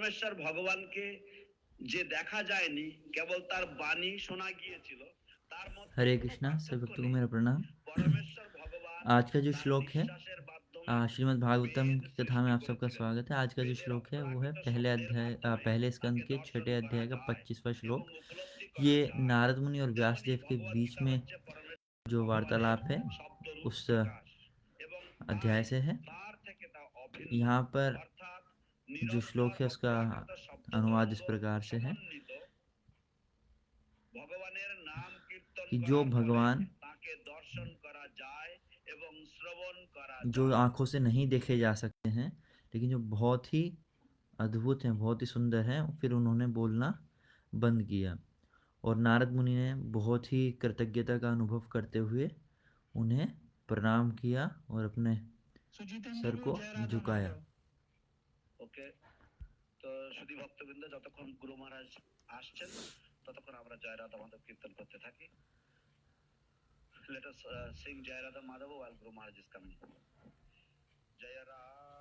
পরমেশ্বর ভগবানকে যে দেখা যায়নি, কেবল তার বাণী শোনা গিয়েছিল, তার মধ্যে हरे কোনো कृष्णा, सब पार्थक्य भक्तों को নেই। मेरा प्रणाम। পরমেশ্বর भगवान आज का जो তার श्लोक है নিঃশ্বাসের মাধ্যমে श्रीमद् भागवतम वेद की कथा में सृष्टि आप सबका করেছিলেন। स्वागत है। आज का जो वेদের श्लोक है वो है অপ্রাকৃত पहले শব্দের अध्याय মাধ্যমে पहले स्कंद তাকে के দর্শন छठे করা अध्याय का যায় 25वां এবং श्लोक। উপলব্ধি করা ये যায়। नारद मुनि और व्यासदेव এজন্যই के ভগবত बीच গীতা में হচ্ছে পরমেশ্বর जो ভগবানের वार्तालाप है শব্দরূপ उस প্রকাশ এবং তাই अध्याय से है। তার থেকে তা অভিন্ন, यहाँ पर অর্থাৎ जो নিরন্তর श्लोक है उसका অপ্রাকৃত শব্দ अनुवाद তরঙ্গ इस प्रकार से है সমন্বিত ভগবানের নাম কীর্তন कि जो করার ফলে भगवान তাকে দর্শন করা যায় এবং শ্রবণ করা जो যায়। आंखों से नहीं देखे जा सकते हैं, लेकिन जो बहुत ही अद्भुत हैं, बहुत ही सुंदर हैं, फिर उन्होंने बोलना बंद किया। और नारद मुनि ने बहुत ही कृतज्ञता का अनुभव करते हुए उन्हें प्रणाम किया और अपने सर को झुकाया। ওকে, তো শুধু ভক্তবৃন্দ, যতক্ষণ গুরু মহারাজ আসছেন ততক্ষণ আমরা জয় রাধা মাধব কীর্তন করতে থাকি। Let us sing Jai Radha Madhava while Guru Maharaj is coming. Jai Radha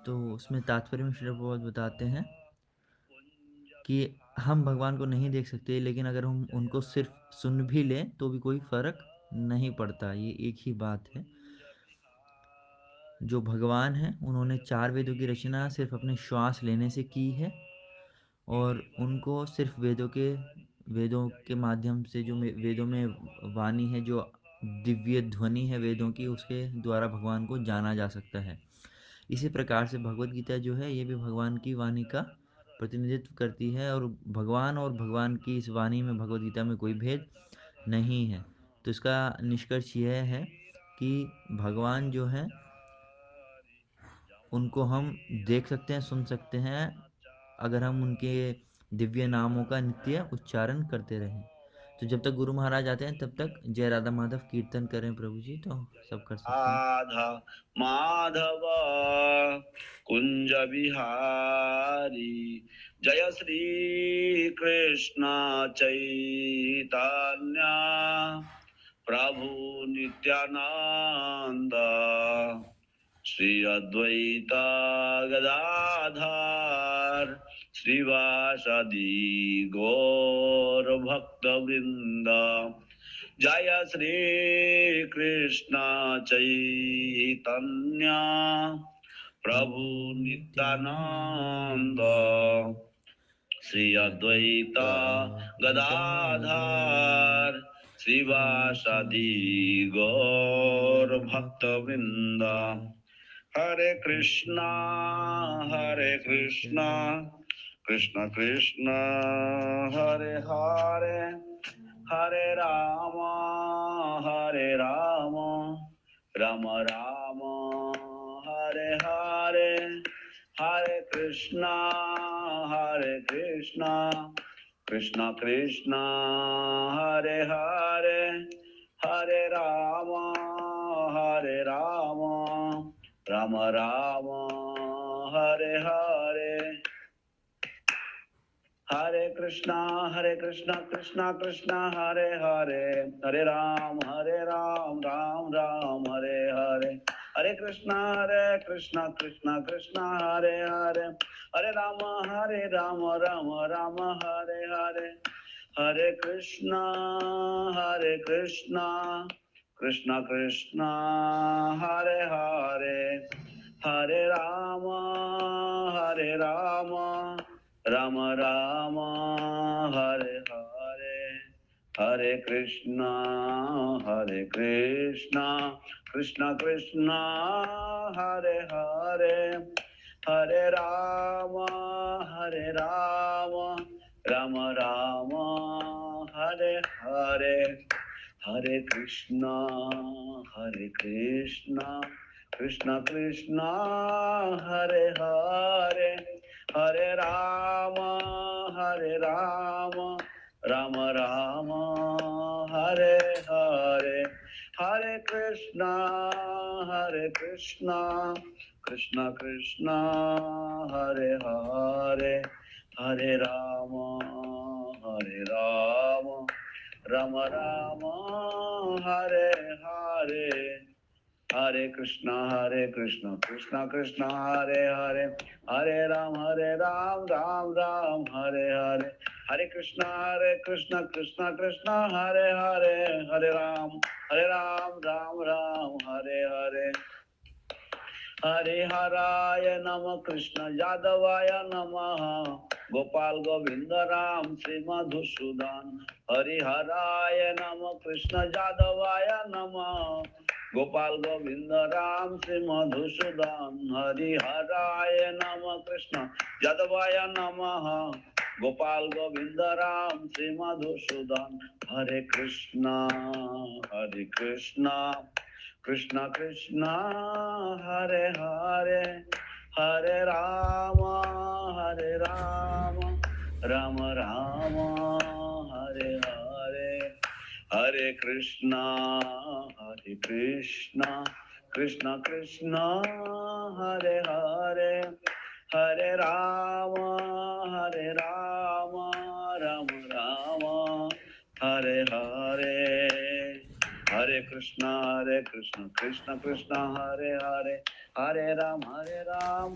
तो उसमें तात्पर्य में श्री प्रभुपाद बताते हैं Kunja कि हम भगवान को नहीं देख सकते, लेकिन अगर हम उनको सिर्फ सुन भी लें तो भी कोई फर्क नहीं पड़ता। ये एक ही बात है। जो भगवान हैं उन्होंने 4 वेदों की रचना सिर्फ अपने श्वास लेने से की है, और उनको सिर्फ वेदों के माध्यम से, जो वेदों में वाणी है, जो दिव्य ध्वनि है वेदों की, उसके द्वारा भगवान को जाना जा सकता है। इसी प्रकार से भगवत गीता जो है ये भी भगवान की वाणी का प्रतिनिधित्व करती है, और भगवान की इस वाणी में, भगवत गीता में कोई भेद नहीं है। तो इसका निष्कर्ष यह है कि भगवान जो है उनको हम देख सकते हैं, सुन सकते हैं, अगर हम उनके दिव्य नामों का नित्य उच्चारण करते रहें। तो जब तक गुरु महाराज आते हैं तब तक जय राधा माधव कीर्तन करें प्रभु जी, तो सब कर सकते हैं। राधा माधव कुंज बिहारी जय श्री कृष्ण चैतन्य प्रभु नित्यानंद श्री अद्वैत गदाधर श्रीवासदि गौर भक्त वृंद जय श्री कृष्ण चैतन्य प्रभु नित्यानंद श्री अद्वैत गदाधर श्रीवासदि गौर भक्त वृंद हरे Krishna Krishna Krishna Hare Hare Hare Ram Ram Ram Hare Hare Hare Krishna Krishna Krishna Hare Hare Hare Ram Ram Ram Hare Hare Hare Krishna Krishna Krishna Hare Hare Hare Ram Ram Ram Hare Hare Hare Krishna Krishna Krishna Hare Hare Hare Ram Ram Ram Hare Hare Hare Krishna Krishna Krishna Hare Hare Hare Ram Ram Ram Hare Hare Hare Krishna Krishna Krishna Hare Hare Hare Ram Ram Ram Hare Hare Hare Krishna Krishna Krishna Hare Hare Hare Ram Ram Ram Hare Hare Hare Krishna Krishna Krishna Hare Hare Hare Ram Ram Ram Hare Hare Hare Krishna, Krishna Krishna, Hare Hare, Hare Ram, Ram Ram, Hare Hare. Hare Krishna, Krishna Krishna, Hare Hare, Hare Ram, Ram Ram, Hare Hare. Hare Haraya Namah Krishna Yadavaya Namah Gopal Govinda Ram Sri Madhusudan. Hare Haraya Namah Krishna Yadavaya Namah Gopal Govinda Ram Sri Madhusudan. Hare Haraya Namah Krishna Yadavaya Namah Gopal Govinda Ram Sri Madhusudan. Hare Krishna, Krishna Krishna, Hare Hare, Hare Rama, Rama Rama, Hare Hare, Hare Krishna, Krishna Krishna, Hare Hare, Hare Rama, Rama Rama, Hare Hare. Hare Krishna, Krishna Krishna, Hare Hare, Hare Ram, Ram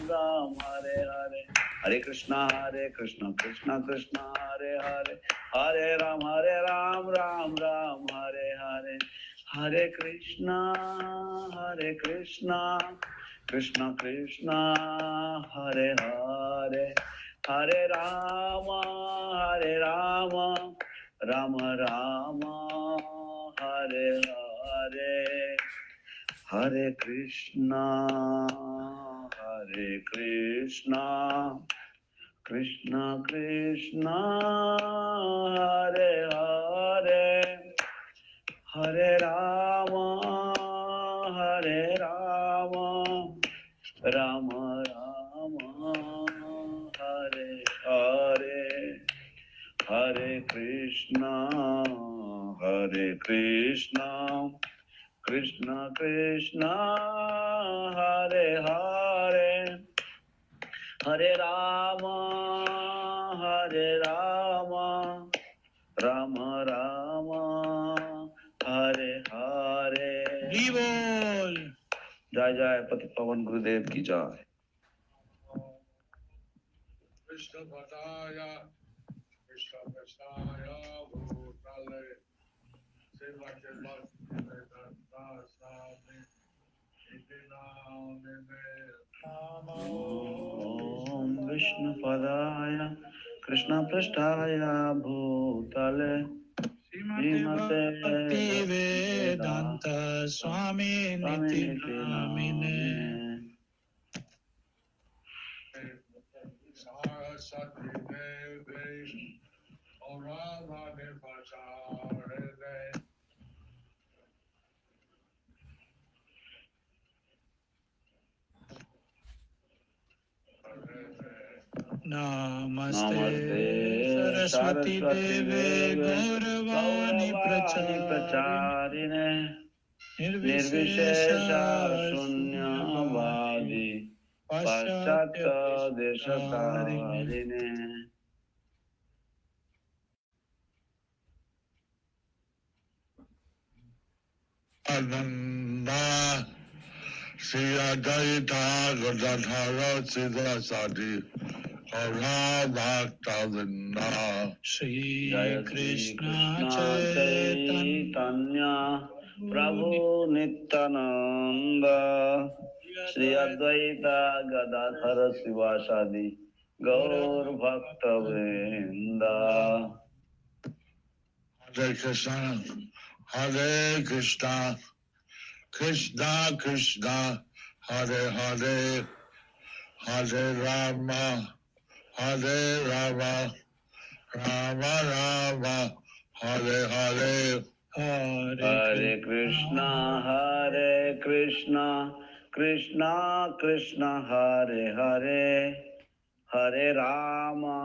Ram, Hare Hare. Hare Krishna, Krishna Krishna, Hare Hare, Hare Ram, Ram Ram, Hare Hare. Hare Krishna, Krishna Krishna, Hare Hare, Hare Rama, Rama Rama, Hare Hare. Hare Krishna, Krishna Krishna, Hare Hare, Hare Rama, Rama Rama, Hare Hare. Hare Krishna, Krishna Krishna, Hare Hare, Hare Rama, Rama Rama, Hare Hare. जी बोल। जय जय पति पवन गुरुदेव की जय। कृष्ण बताया भूतले श्रीमते भक्तिवेदांता स्वामी इति नामिने ओम विष्णु पदाय कृष्ण पृष्ठाय भूतले श्रीमते भक्तिवेदांत स्वामी इति नामिने सरस्वती देवी और राधा प्रचारे नमस्ते सरस्वती देवे गौरवाणी प्रचारिणे निर्विशेष शून्यवादी पाश्चात्य देशतारिणे Ananda Sri Advaita Gadadhara Siddhasati Aura Bhaktavinda Shri Krishna Chaitanya Prabhu Nityananda Shri Advaita Gadadhara Sivasadi Gaur Bhaktavinda. Hare Krishna, Hare Krishna, Krishna Krishna, Hare Hare, Hare Rama, Hare Rama, Rama Rama, Hare Hare, Hare Krishna, Krishna Krishna, Hare Hare, Hare Rama,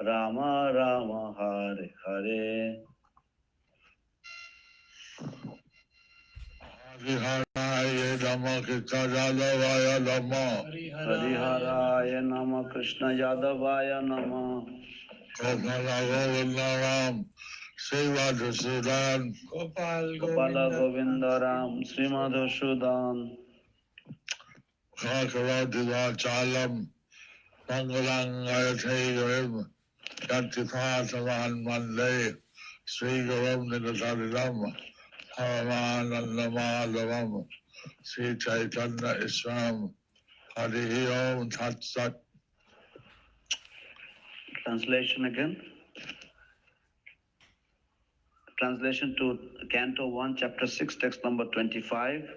Rama Rama, Hare Hare. Hariharaya Nama Krishna Yadavaya Nama Hariharaya Nama Krishna Yadavaya Nama Gopala Govinda Ram Sri Madhusudan, Gopal Gopala Govinda, Govinda Ram Srimadhusudan Kakalodivachalam, Mangalang Ayatayam, Yatithatavan Mande, Sri Gurum Nidataridam, Paramanandamadavam, Sri Chaitanya Islam, Hari Om Tat Sat. Translation again. Translation to Canto 1, Chapter 6, text number 25.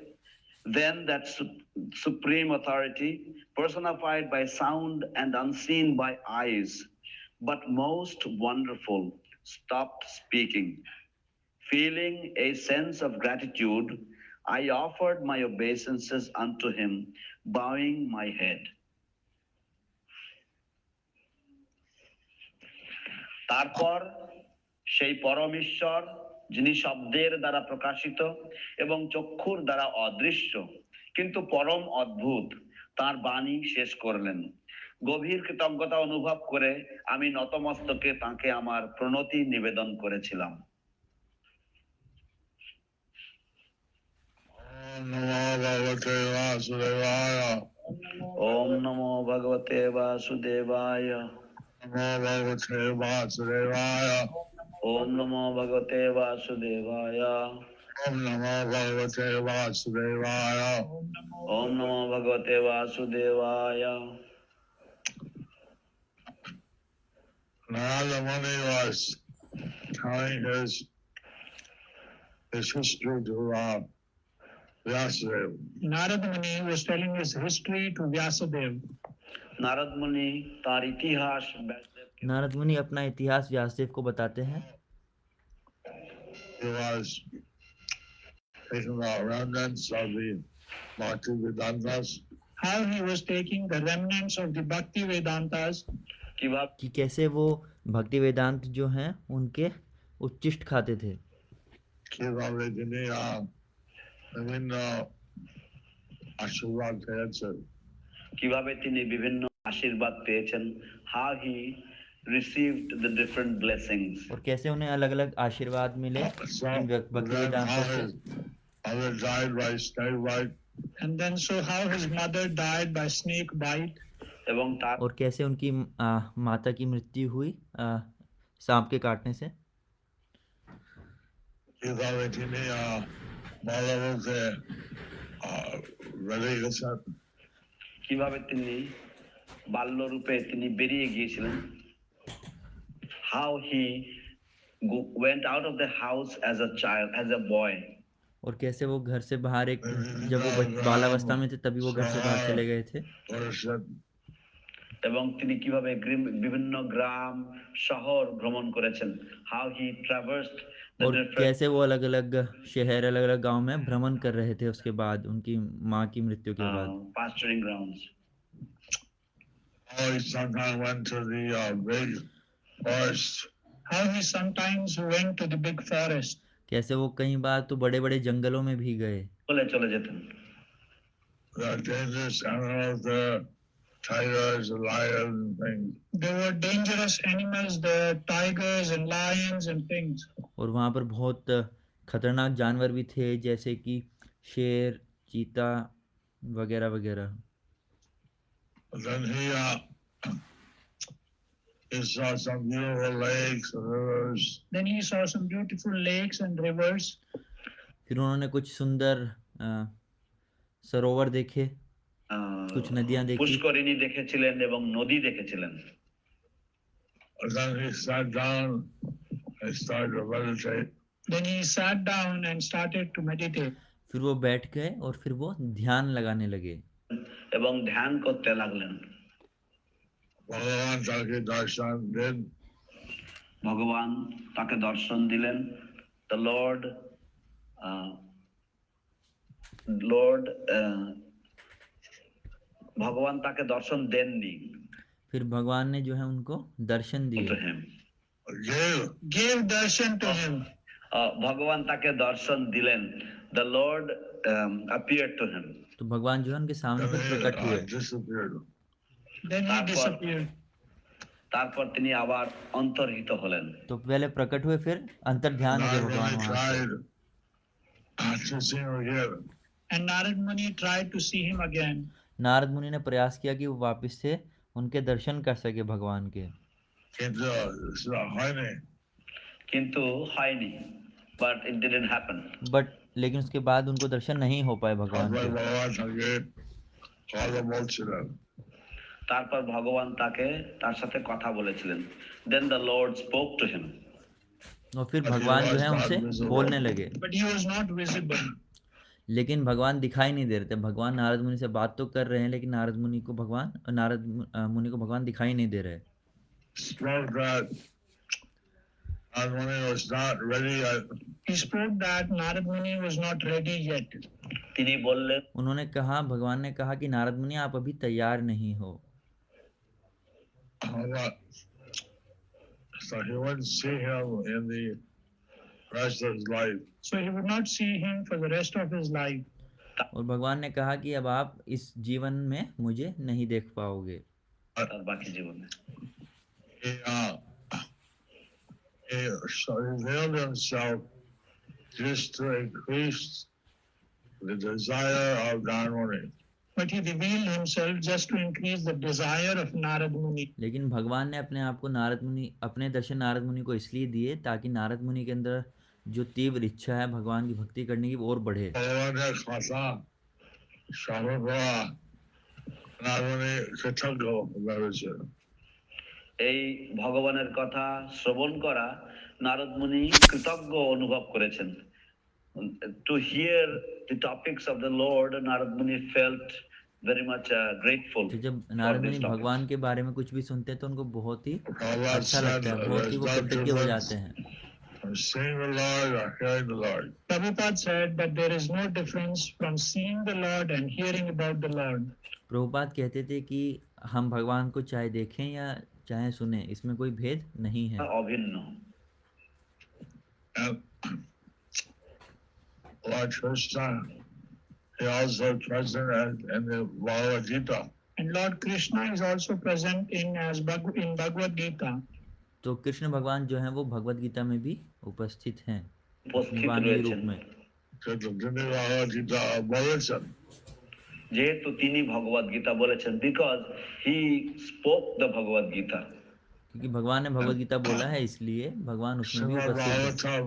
Then that supreme authority, personified by sound and unseen by eyes, but most wonderful, stopped speaking. Feeling a sense of gratitude, I offered my obeisances unto him, bowing my head. তারপর সেই পরমেশ্বর যিনি শব্দের দ্বারা প্রকাশিত এবং চক্ষুর দ্বারা অদৃশ্য কিন্তু পরম অদ্ভুত তার বাণী শেষ করলেন। গভীর কৃতজ্ঞতা অনুভব করে আমি নতমস্তকে তাকে আমার প্রণতি নিবেদন করেছিলাম। Om Namo Bhagavate Vasudevaya. ওম নমো ভগবতে বাসুদেবায়। Om Namo Bhagavate Vasudevaya. ওম নমো ভগবতে বাসুদেবায়। Narada Muni was telling his history to Vyasadeva. Narada Muni was telling his history to Vyasadeva. Narad मुनि तार इतिहास नारद मुनि अपना इतिहास व्यासदेव को बताते हैं। He was taking the remnants of the Bhakti Vedantas. How he was taking the remnants of the Bhakti Vedantas. कि कैसे वो भक्ति वेदांत जो हैं उनके उच्चिष्ट खाते थे। কিভাবে তিনি বিভিন্ন আশীর্বাদ পেয়েছেন। কিভাবে তিনি বিভিন্ন আশীর্বাদ পেয়েছেন। How he received the different blessings. और कैसे उन्हें अलग-अलग आशीर्वाद मिले इन भक्ति वेदांतों से। Mother died by snake bite. And then so how his mother died by snake bite. এবং তার और कैसे उनकी माता की मृत्यु हुई सांप के काटने से। কিভাবে তিনি বলরামকে বেরিয়ে গেছেন। কিভাবে তিনি বাল্যরূপে তিনি বেরিয়ে গিয়েছিলেন। How he went out of the house as a child, as a boy. और कैसे वो घर से बाहर जब वो बालावस्था में थे तभी वो घर से बाहर चले गए थे। এবং তিনি কিভাবে বিভিন্ন গ্রাম শহর ভ্রমণ করেছেন। How he traversed the और different कैसे वो अलग-अलग शहर अलग-अलग गांव में भ्रमण कर रहे थे उसके बाद उनकी माँ की मृत्यु के बाद। pasturing grounds. How he sometimes went to the big forest. How he sometimes went to the big forest. कैसे वो कई बार तो बड़े-बड़े जंगलों में भी गए। চলে যেতেন। The dangerous animals there, tigers and lions and things. There were dangerous animals, the tigers and lions and things. और वहाँ पर बहुत खतरनाक जानवर भी थे जैसे कि शेर, चीता वगैरह वगैरह। Then he saw some beautiful lakes and rivers. Then he saw some beautiful lakes and rivers. फिर उन्होंने कुछ सुंदर सरोवर देखे, कुछ नदियां देखी। পুষ্করিণী দেখেছিলেন এবং নদী দেখেছিলেন। Then he sat down and started to meditate. Then he sat down and started to meditate. फिर वो बैठ गए और फिर वो ध्यान लगाने लगे। এবং ধ্যান করতে লাগলেন। ভগবান তাকে দর্শন দেন। ভগবান তাকে দর্শন দিলেন। The Lord ভগবান তাকে দর্শন দেননি। फिर भगवान ने जो है उनको दर्शन दिए। Gave darshan to him. ভগবান তাকে দর্শন দিলেন। The Lord appeared to him. तो भगवान जो है उनके सामने फिर प्रकट हुए। Then he disappeared. তারপর তিনি আবার অন্তর্হিত হলেন। तो पहले प्रकट हुए, फिर अंतर्ध्यान हो गया Narad भगवान Muni वहां से। tried to see him again. And Narad Muni tried to see him again. Narad मुनि ने प्रयास किया कि वो वापस से उनके दर्शन कर सके भगवान के, কিন্তু हयনি, but it didn't happen. But लेकिन उसके बाद उनको दर्शन नहीं हो पाए भगवान के। তারপর ভগবান তাকে তার সাথে কথা বলেছিলেন। Then the Lord spoke to him. और फिर भगवान जो है उनसे बोलने लगे, But he was not visible. लेकिन भगवान दिखाई नहीं दे रहे थे। भगवान नारद मुनि से बात तो कर रहे हैं, लेकिन नारद मुनि को भगवान दिखाई नहीं दे रहे। He spoke that Narad Muni was not ready yet. তিনি বললেন, उन्होंने कहा, भगवान ने कहा कि नारद मुनि आप अभी तैयार नहीं हो। So he wouldn't see him in the rest of his life. So he would not see him for the rest of his life. और भगवान ने कहा कि अब आप इस जीवन में मुझे नहीं देख पाओगे। তার বাকি জীবনে He revealed himself just to increase the desire of Narad Muni. But he revealed himself just to increase the desire of Narad Muni. लेकिन भगवान ने अपने आप को अपने दर्शन नारद मुनि को इसलिए दिए ताकि नारद मुनि के अंदर जो तीव्र इच्छा है भगवान की भक्ति करने की वो और बढ़े। এই ভগবানের কথা শ্রবণ করা নারদ মুনি কৃতজ্ঞ অনুভব করেছেন। To hear the topics of the Lord, Narad Muni felt very much grateful. तो जब for नारद these मुनि topics. भगवान के बारे में कुछ भी सुनते हैं तो उनको बहुत ही अच्छा लगता है, बहुत ही वो कृतज्ञ हो जाते हैं। Prabhupada said that there is no difference from seeing the Lord and hearing about the Lord. Prabhupada कहते थे कि हम भगवान को चाहे देखें या चाहे सुने, इसमें कोई भेद नहीं है। অভিন্ন। Lord Krishna, he also present in the Bhagavad Gita. And Lord Krishna is also present in Bhagavad Gita. तो कृष्ण भगवान जो हैं वो भगवत गीता में भी उपस्थित हैं, উপস্থিত वाणी रूप রয়েছেন। में। যেহেতু তিনি ভগবদ গীতা বলেছেন, because he spoke the Bhagavad Gita. क्योंकि भगवान ने भगवत गीता बोला है, इसलिए भगवान उसमें भी उपस्थित है।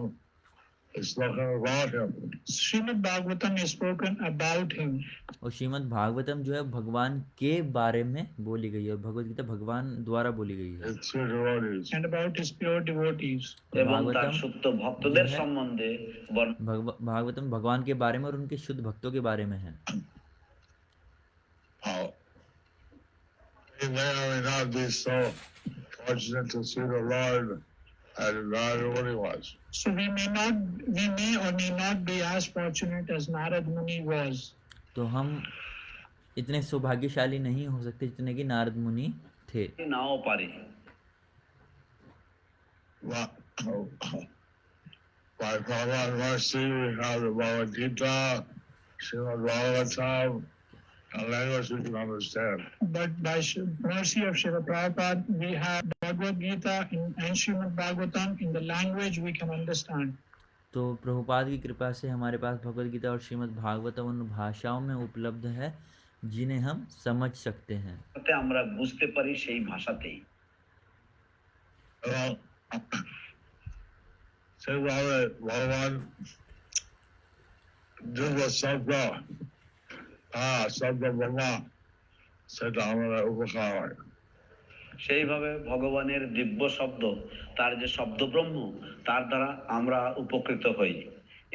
Srimad Bhagavatam is spoken about him. और श्रीमद् भागवतम जो है भगवान के बारे में बोली गई है, और भगवत गीता भगवान द्वारा बोली गई है। And about his pure devotees. এবং তার भागवतम শুদ্ধ ভক্তদের जो है সম্বন্ধে भागवतम भगवान के बारे में और उनके शुद्ध भक्तों के बारे में है। He may or may not be so fortunate to see the Lord as Narad Muni was. So we may or may not be as fortunate as Narad Muni was. तो हम इतने सौभाग्यशाली नहीं हो सकते जितने कि नारद मुनि थे। নাও পারি। By Bhagavad mercy, we have the Bhagavad Gita, Srimad Bhagavatam, a language we can understand. But by mercy of Srila Prabhupada, we have Bhagavad Gita and Srimad Bhagavatam in the language we can understand. तो प्रभुपाद की कृपा से हमारे पास भगवत गीता और श्रीमद् भागवतम उन भाषाओं में उपलब्ध है जिन्हें हम समझ सकते हैं। আমরা বুঝতে পারি সেই ভাষাতেই। भगवान दिव्य शब्द शब्द ब्रह्मा সেটা আমরা উপকার হয়। সেইভাবে ভগবানের দিব্য শব্দ, তার যে শব্দ ব্রহ্ম, তার দ্বারা আমরা উপকৃত হই।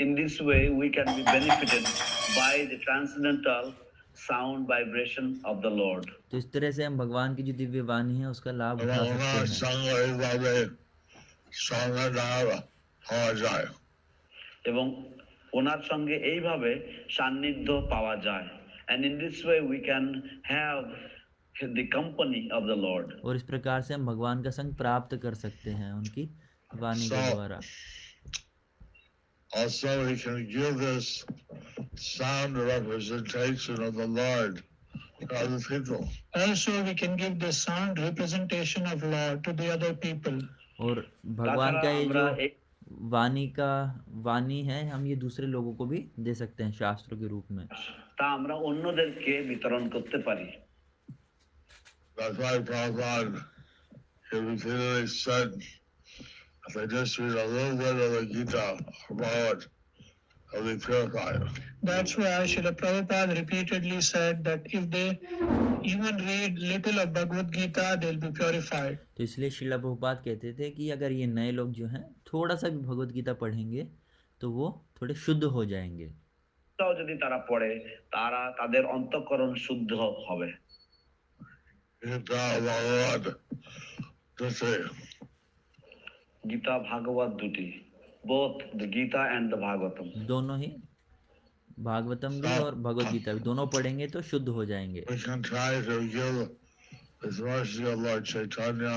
In this way we can be benefited by the transcendental sound vibration of the Lord. तो इस तरह से हम भगवान की जो दिव्य वाणी है उसका लाभ उठा सकते हैं। এবং ওনার সঙ্গে এইভাবে সান্নিধ্য পাওয়া যায়। And in this way we can have the company of the Lord. और इस प्रकार से हम भगवान का संग प्राप्त कर सकते हैं उनकी वाणी के द्वारा। Also we can give this sound representation of the Lord to other people. Also, we can give the sound representation of Lord to the other people. और भगवान তাছাড়া का ये আমরা जो वाणी है हम ये दूसरे लोगों को भी दे सकते हैं शास्त्रों के रूप में। তা আমরা অন্যদেরকে বিতরণ করতে পারি। That's why Prabhupada, he repeatedly said, if they just read a little bit of the Gita about it, they'll be purified. That's why Srila Prabhupada repeatedly said that if they even read little of Bhagavad Gita, they'll be purified. तो इसलिए श्रीला प्रभुपाद कहते थे कि अगर ये नए लोग जो हैं थोड़ा सा भी भगवत गीता पढ़ेंगे तो वो थोड़े शुद्ध हो जाएंगे। তাও যদি তারা পড়ে তারা তাদের অন্তঃকরণ শুদ্ধ হবে। Gita Bhagavad, just say, Gita ভাগবত দুটি, both the Gita and the Bhagavatam. दोनों ही भागवतम भी और भगवत गीता भी दोनों पढ़ेंगे तो शुद्ध हो जाएंगे। we can try to give this mercy of Lord Chaitanya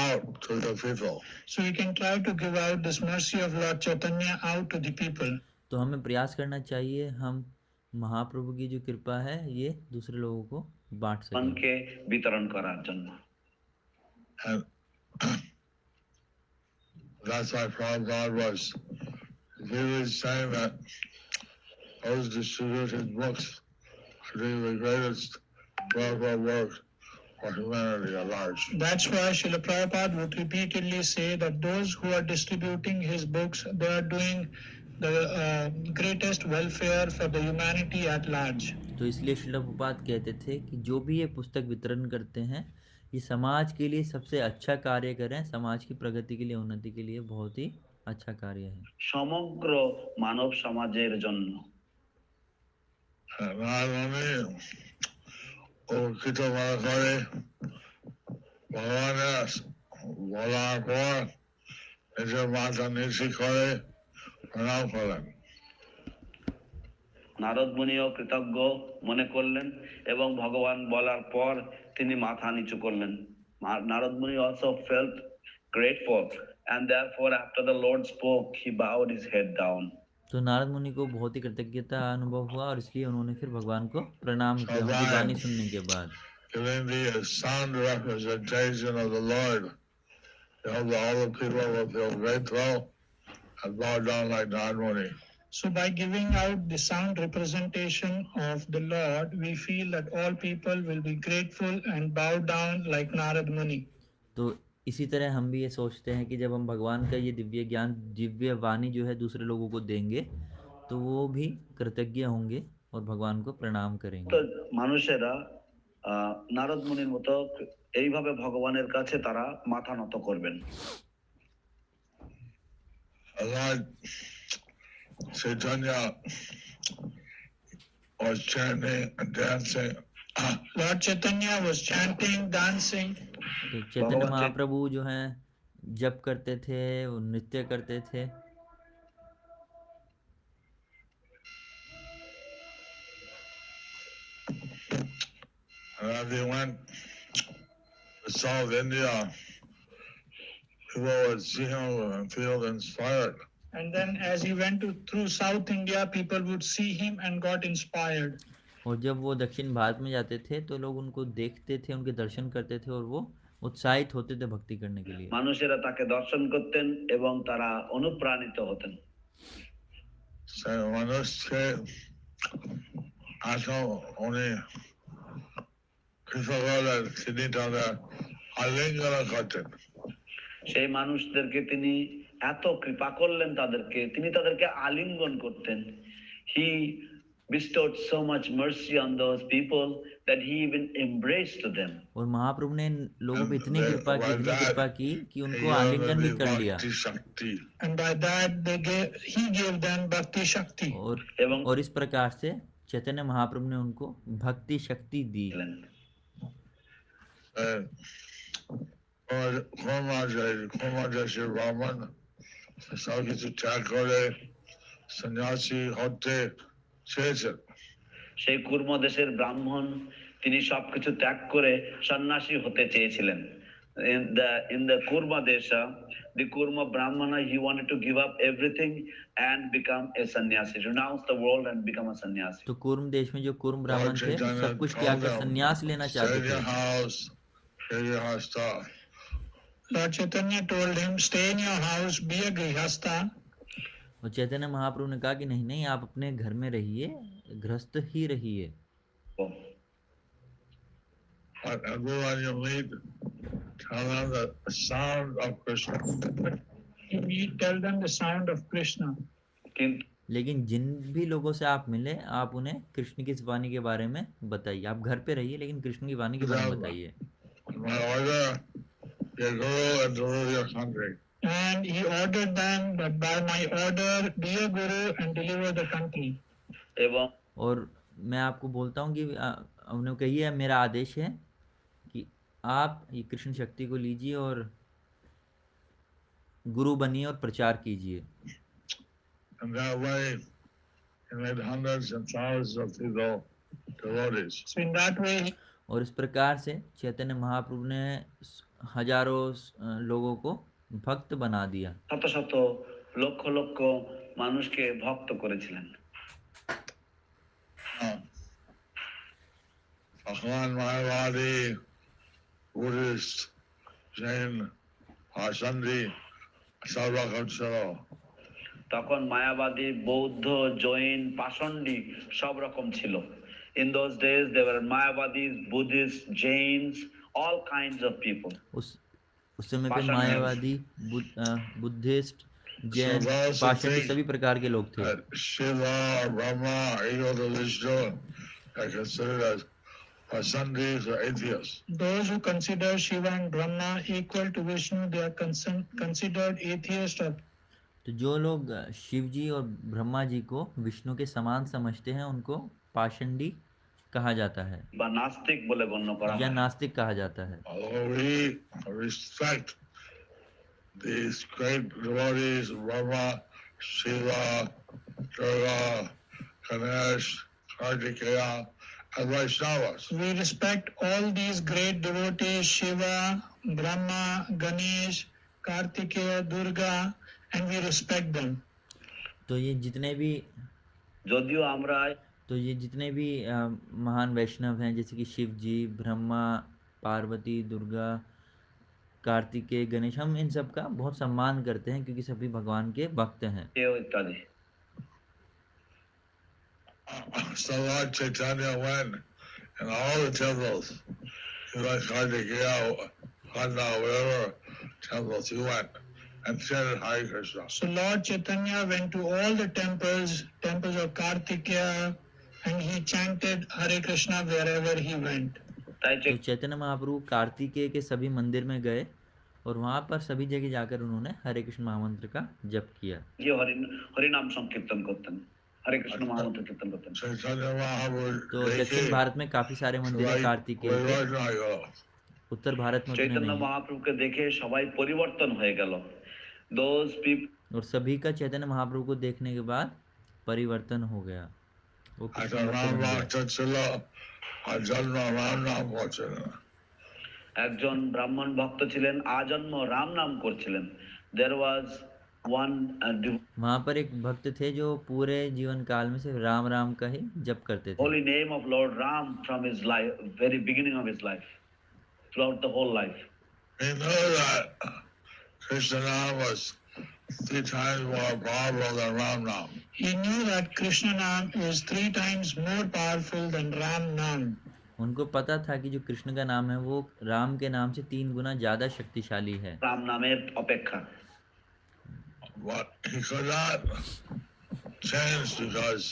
out to the people. So we can try to give out this mercy of Lord Chaitanya out to the people. तो हमें प्रयास करना चाहिए हम महाप्रभु की जो कृपा है ये दूसरे लोगों को बांट सकें। মনকে বিতরণ করার জন্য। And that's why Prabhupada was really saying that those distributed books are doing the greatest work for humanity at large. That's why Srila Prabhupada would repeatedly say that those who are distributing his books, they are doing the greatest welfare for the humanity at large. तो इसलिए श्रील प्रभुपाद कहते थे कि जो भी ये पुस्तक वितरण करते हैं ये समाज के लिए सबसे अच्छा कार्य करें, समाज की प्रगति के लिए, उन्नति के लिए बहुत ही अच्छा कार्य है। সমগ্র মানব সমাজের জন্য। Not only Kita Malakari, Bhagavan বলার পর নিজের মাথা নিচু করে প্রণাম করেন। নারদ মুনিও কৃতজ্ঞ মনে করলেন এবং ভগবান বলার পর তিনি মাথা নিচু করলেন। নারদ মুনি also felt grateful and therefore after the Lord spoke he bowed his head down. तो नारद मुनि को बहुत ही कृतज्ञता अनुभव हुआ और इसलिए उन्होंने फिर भगवान को प्रणाम किया उनकी वाणी सुनने के बाद। Giving the sound representation of the Lord, all the people will feel grateful and bow down like Narad Muni. So by giving out the sound representation of the Lord, we feel that all people will be grateful and bow down like Narad Muni. तो इसी तरह हम भी ये सोचते हैं कि जब हम भगवान का ये दिव्य ज्ञान, दिव्य वाणी जो है दूसरे लोगों को देंगे तो वो भी कृतज्ञ होंगे और भगवान को प्रणाम करेंगे। তো মানুষেরা নারদ মুনির মতো এইভাবে ভগবানের কাছে তারা মাথা নত করবেন। Lord Chaitanya was chanting and dancing. Lord Chaitanya was chanting, dancing. तो चैतन्य महाप्रभु जो हैं जप करते थे, वो नृत्य करते थे। And as he went to South India, people would see him and feel inspired. And then as he went through South India, people would see him and got inspired. और जब वो दक्षिण भारत में जाते थे तो लोग उनको देखते थे, उनके दर्शन करते थे और वो उत्साहित होते थे भक्ति करने के लिए। মানুষেরা তাকে দর্শন করতেন এবং তারা অনুপ্রাণিত হতেন। মানুষকে আসো উনি কৃপা করলেন, তিনি তাদের আলিঙ্গন করতেন। সেই মানুষদেরকে তিনি এত কৃপা করলেন তাদেরকে, তিনি তাদেরকে আলিঙ্গন করতেন। He bestowed so much mercy on those people that he even embraced them. और महाप्रभु ने लोगों पे इतनी कृपा की कि उनको आलिंगन भी कर लिया। And by that he gave them bhakti shakti. और इस प्रकार से चैतन्य महाप्रभु ने उनको भक्ति शक्ति दी। सब কিছু ত্যাগ করে সন্ন্যাসী হতে চেয়েছেন। সেই কুর্ম দেশের ব্রাহ্মণ তিনি সবকিছু ত্যাগ করে সন্ন্যাসী হতে চেয়েছিলেন। In the Kurma Desha, the Kurma Brahmana, he wanted to give up everything and become a sannyasi, renounce the world and become a sannyasi. तो कुर्म देश में जो कुर्म Lord ब्राह्मण थे वो Chaitanya सब कुछ told त्याग कर them, संन्यास लेना stay चाहते in your थे। house, stay in your hasta. Lord Chaitanya told him, stay in your house, be a grihastha. और चैतन्य महाप्रभु ने कहा कि नहीं नहीं, आप अपने घर में रहिए, गृहस्थ ही रहिए। Oh. But everyone you meet, tell them the sound of Krishna. You tell them the sound of Krishna. किंतु लेकिन जिन भी लोगों से आप मिले, आप उन्हें कृष्ण की इस वाणी के बारे में बताइए। आप घर पे रहिए लेकिन कृष्ण की वाणी के बारे में बताइए। My order, your guru and deliver your country. And he ordered them that by my order, be a guru and deliver the country. एवं और मैं आपको बोलता हूँ कि उन्हें कहिए, मेरा आदेश है कि आप ये कृष्ण शक्ति को लीजिए और गुरु बनिए और प्रचार कीजिए। And that way, he made hundreds and thousands of people devotees. So in that way, और इस प्रकार से चैतन्य महाप्रभु ने हजारों लोगों को भक्त बना दिया। শত শত লক্ষ লক্ষ মানুষকে ভক্ত করেছিলেন। Bhagwan Mayavadi, Buddhist, Jain, Parsandi, Sarvakam Chalo. তখন মায়াবাদী, বৌদ্ধ, জৈন, পাষণ্ডী সব রকম ছিল। In those days there were Mayavadis, Buddhists, Jains, all kinds of people. उस समय पे पाषाण मायावादी, Buddhist, Jain, So those who पाषाणी think सभी प्रकार के लोग थे। that Shiva or Brahma are equal to Vishnu are considered as Pasandis or atheists. those who consider Shiva and Brahma equal to Vishnu, they are considered atheists or तो जो लोग शिव जी और ब्रह्मा जी को विष्णु के समान समझते हैं, उनको पाषंडी कहा जाता है বা নাস্তিক বলে গণ্য করা या হয়। नास्तिक कहा जाता है। Although we respect these great devotees, Brahma, Shiva, Durga, Ganesh, Kartikeya, and Vaishnavas. we respect all these great devotees, Shiva, Brahma, Ganesh, Kartikeya, Durga, and we respect them. तो ये जितने भी যদিও আমরা महान वैष्णव हैं, जैसे कि शिव जी, ब्रह्मा, पार्वती, दुर्गा, कार्तिकेय, गणेश, हम इन सब का बहुत सम्मान करते हैं क्योंकि सभी भगवान के भक्त हैं। কেউ ইত্যাদি। So Lord Chaitanya went in all the temples. He went Kartikeya, Khanda, whatever temples he went, and chanted Hare Krishna. So Lord Chaitanya went to all the temples of Kartikeya, and he chanted Hare Krishna wherever he went. তাই तो चैतन्य महाप्रभु कार्तिकेय के सभी मंदिर में गए और वहाँ पर सभी जगह जाकर उन्होंने हरे कृष्ण महामंत्र का जप किया। গিয়ে হরিনাম সংকীর্তন করতেন, হরে কৃষ্ণ মহামন্ত্র কীর্তন করতেন। Chaitanya Mahaprabhu तो दक्षिण भारत में काफी सारे मंदिर हैं कार्तिकेय के, उत्तर भारत में उतने চৈতন্য नहीं। মহাপ্রভুকে দেখে সবাই পরিবর্তন হয়ে গেল। Those people और सभी का चैतन्य महाप्रभु को देखने के बाद परिवर्तन हो गया, वो कृष्ण भक्त बन गए। একজন ব্রাহ্মণ ভক্ত ছিলেন, আজন্ম রাম নাম করছিলেন। There was one वहाँ पर एक भक्त थे जो पूरे जीवन काल में सिर्फ राम राम का ही जप करते थे। holy name of Lord Ram from his life, very beginning of his life, throughout the whole life. He knew that Krishna Nam was 3 times more powerful than Ram Nam. He knew that Krishna Nam is 3 times more powerful than Ram Nam. उनको पता था कि जो कृष्ण का नाम है वो राम के नाम से 3 गुना ज्यादा शक्तिशाली है। রাম নামের অপেক্ষা। But he could not change because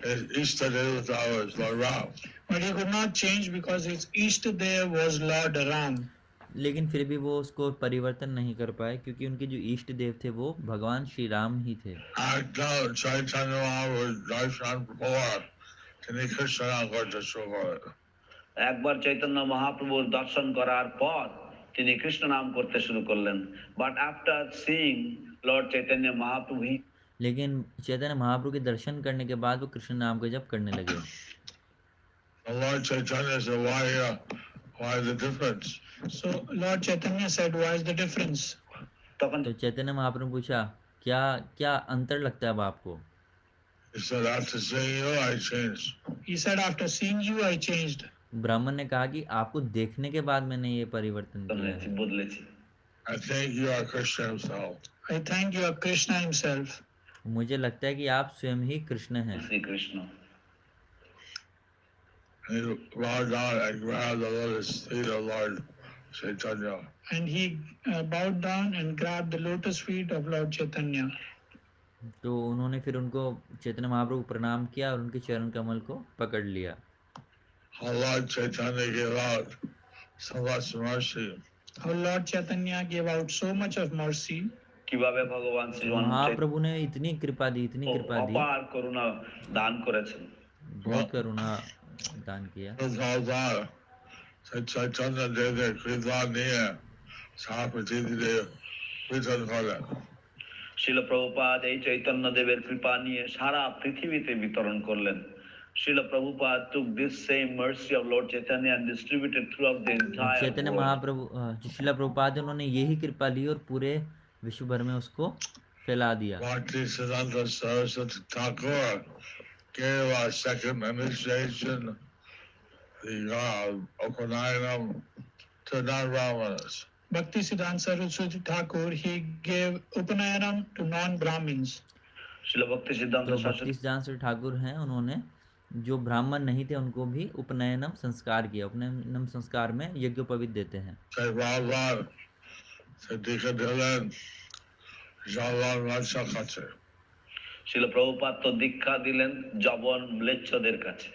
his Ishtadevata was Lord Ram. But he could not change because his Ishtadev was Lord Ram. लेकिन फिर भी वो उसको परिवर्तन नहीं कर पाए क्योंकि उनके जो इष्ट देव थे वो भगवान श्री राम ही थे। Chaitanya Mahaprabhu darshan before, তিনি Krishna Nam করতে শুরু করেন। একবার চৈতন্য মহাপ্রভুর দর্শন করার পর তিনি কৃষ্ণ নাম করতে শুরু করলেন। But after seeing Lord Chaitanya Mahaprabhu, लेकिन चैतन्य महाप्रभु के दर्शन करने के बाद वो कृष्ण नाम का जप करने लगे। Lord Chaitanya said, why the difference? So Lord Chaitanya said, why is the difference? তখন तो चैतन्य महाप्रभु ने पूछा, क्या क्या अंतर लगता है अब आपको? He said, after seeing you, I changed. He said, after seeing you, I changed. ब्राह्मण ने कहा कि आपको देखने के बाद मैंने ये परिवर्तन किया হয়েছি, है। বদলেছি। I think you are Krishna himself. I thank you, Krishna himself. मुझे लगता है कि आप स्वयं ही कृष्ण हैं। Shrikrishna And he bowed down and grabbed the lotus feet of Lord Chaitanya. And he bowed down and grabbed the lotus feet of Lord Chaitanya. तो उन्होंने फिर उनको चैतन्य महाप्रभु को प्रणाम किया और उनके चरण कमल को पकड़ लिया। How Lord Chaitanya gave out so much mercy. How Lord Chaitanya gave out so much of mercy. কিভাবে ভগবান শ্রীমান महाप्रभु ने इतनी कृपा दी, इतनी कृपा दी, অপার করুণা দান করেছেন। बहुत करुणा दान किया। Chaitanya Devi Krita Niya Sapati Dev Kritan Kala. শিল প্রভুপাদ এই চৈতন্য দেবের কৃপা নিয়ে সারা পৃথিবীতে বিতরণ করলেন। শিল Prabhupada took this same mercy of Lord Chaitanya and distributed throughout the entire Chaitanya world. महाप्रभु शिला प्रभुपाद उन्होंने यही कृपा ली और पूरे विश्व भर में उसको फैला दिया। Bhakti Siddhanta Saraswati Thakur gave a second initiation, the Upanayam, to non-Brahmanas. Bhakti Siddhanta Saraswati Thakur, he gave Upanayanam to non-Brahmins. শিল ভক্তি সিদ্ধান্ত तो শাস্ত্র भक्ति सिद्धांत ठाकुर हैं, उन्होंने जो ब्राह्मण नहीं थे उनको भी उपनयनम संस्कार किया। उपनयनम संस्कार में यज्ञोपवीत देते हैं। Say Bhagwan, say Dika Dhilan, Jalan Vansha Khatse. শিল প্রভুপাদ তো দীক্ষা দিলেন জবন ম্লেচ্ছদের কাছে।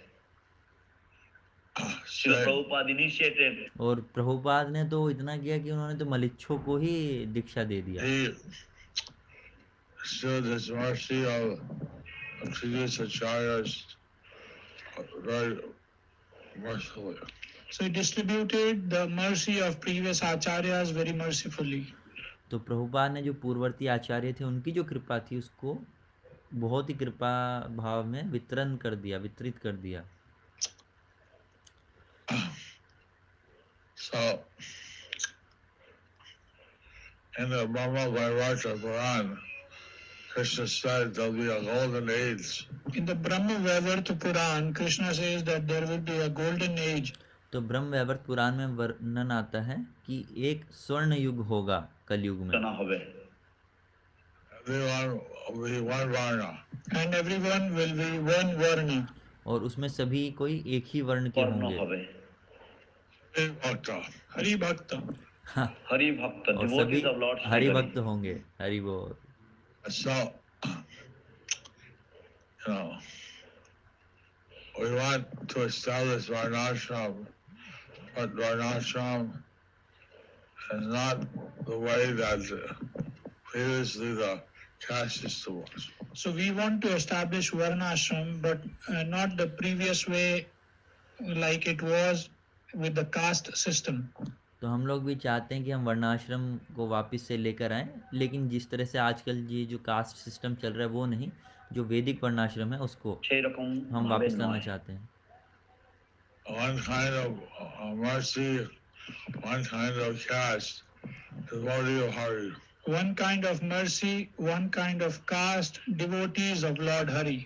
শিল Say, প্রভুপাদ ইনিশিয়েটেড और प्रभुपाद ने तो इतना किया कि उन्होंने तो मलिच्छों को ही दीक्षा दे दिया। he showed his mercy of previous acharyas very mercifully. So he distributed the mercy of previous acharyas very mercifully. तो प्रभुपाद ने जो पूर्ववर्ती आचार्य थे उनकी जो कृपा थी उसको बहुत ही कृपा भाव में वितरित कर दिया। So, in the Brahma Vairata Puran, Krishna said there'll be a golden age. In the Brahma Vaivarta Puran, Krishna says that there will be a golden age. तो ब्रह्म वैवर्त पुराण में वर्णन आता है कि एक स्वर्ण युग होगा कलयुग में, না হবে। Everyone will be one Varna. And everyone will be one Varna. और उसमें सभी कोई एक ही वर्ण के বর্ণ होंगे। হবে। Hey, Bhakta. Hari Bhakta. हाँ, হরি ভক্ত और सभी ডিভোটিজ অফ লর্ড हरि भक्त होंगे। हरि बोल। So, we want to establish Varnashram, but Varnashram is not the way that previously the caste system was. So we want to establish Varnashram, but not the previous way like it was with the caste system. तो हम लोग भी चाहते हैं कि हम वर्णाश्रम को वापस से लेकर आएं, लेकिन जिस तरह से आजकल ये जो कास्ट सिस्टम चल रहा है वो नहीं, जो वैदिक वर्णाश्रम है उसको সেই রকম हम ভাবে वापस लाना নয়। चाहते हैं। One kind of mercy, one kind of caste, devotee of Hari. One kind of mercy, one kind of caste, devotees of Lord Hari.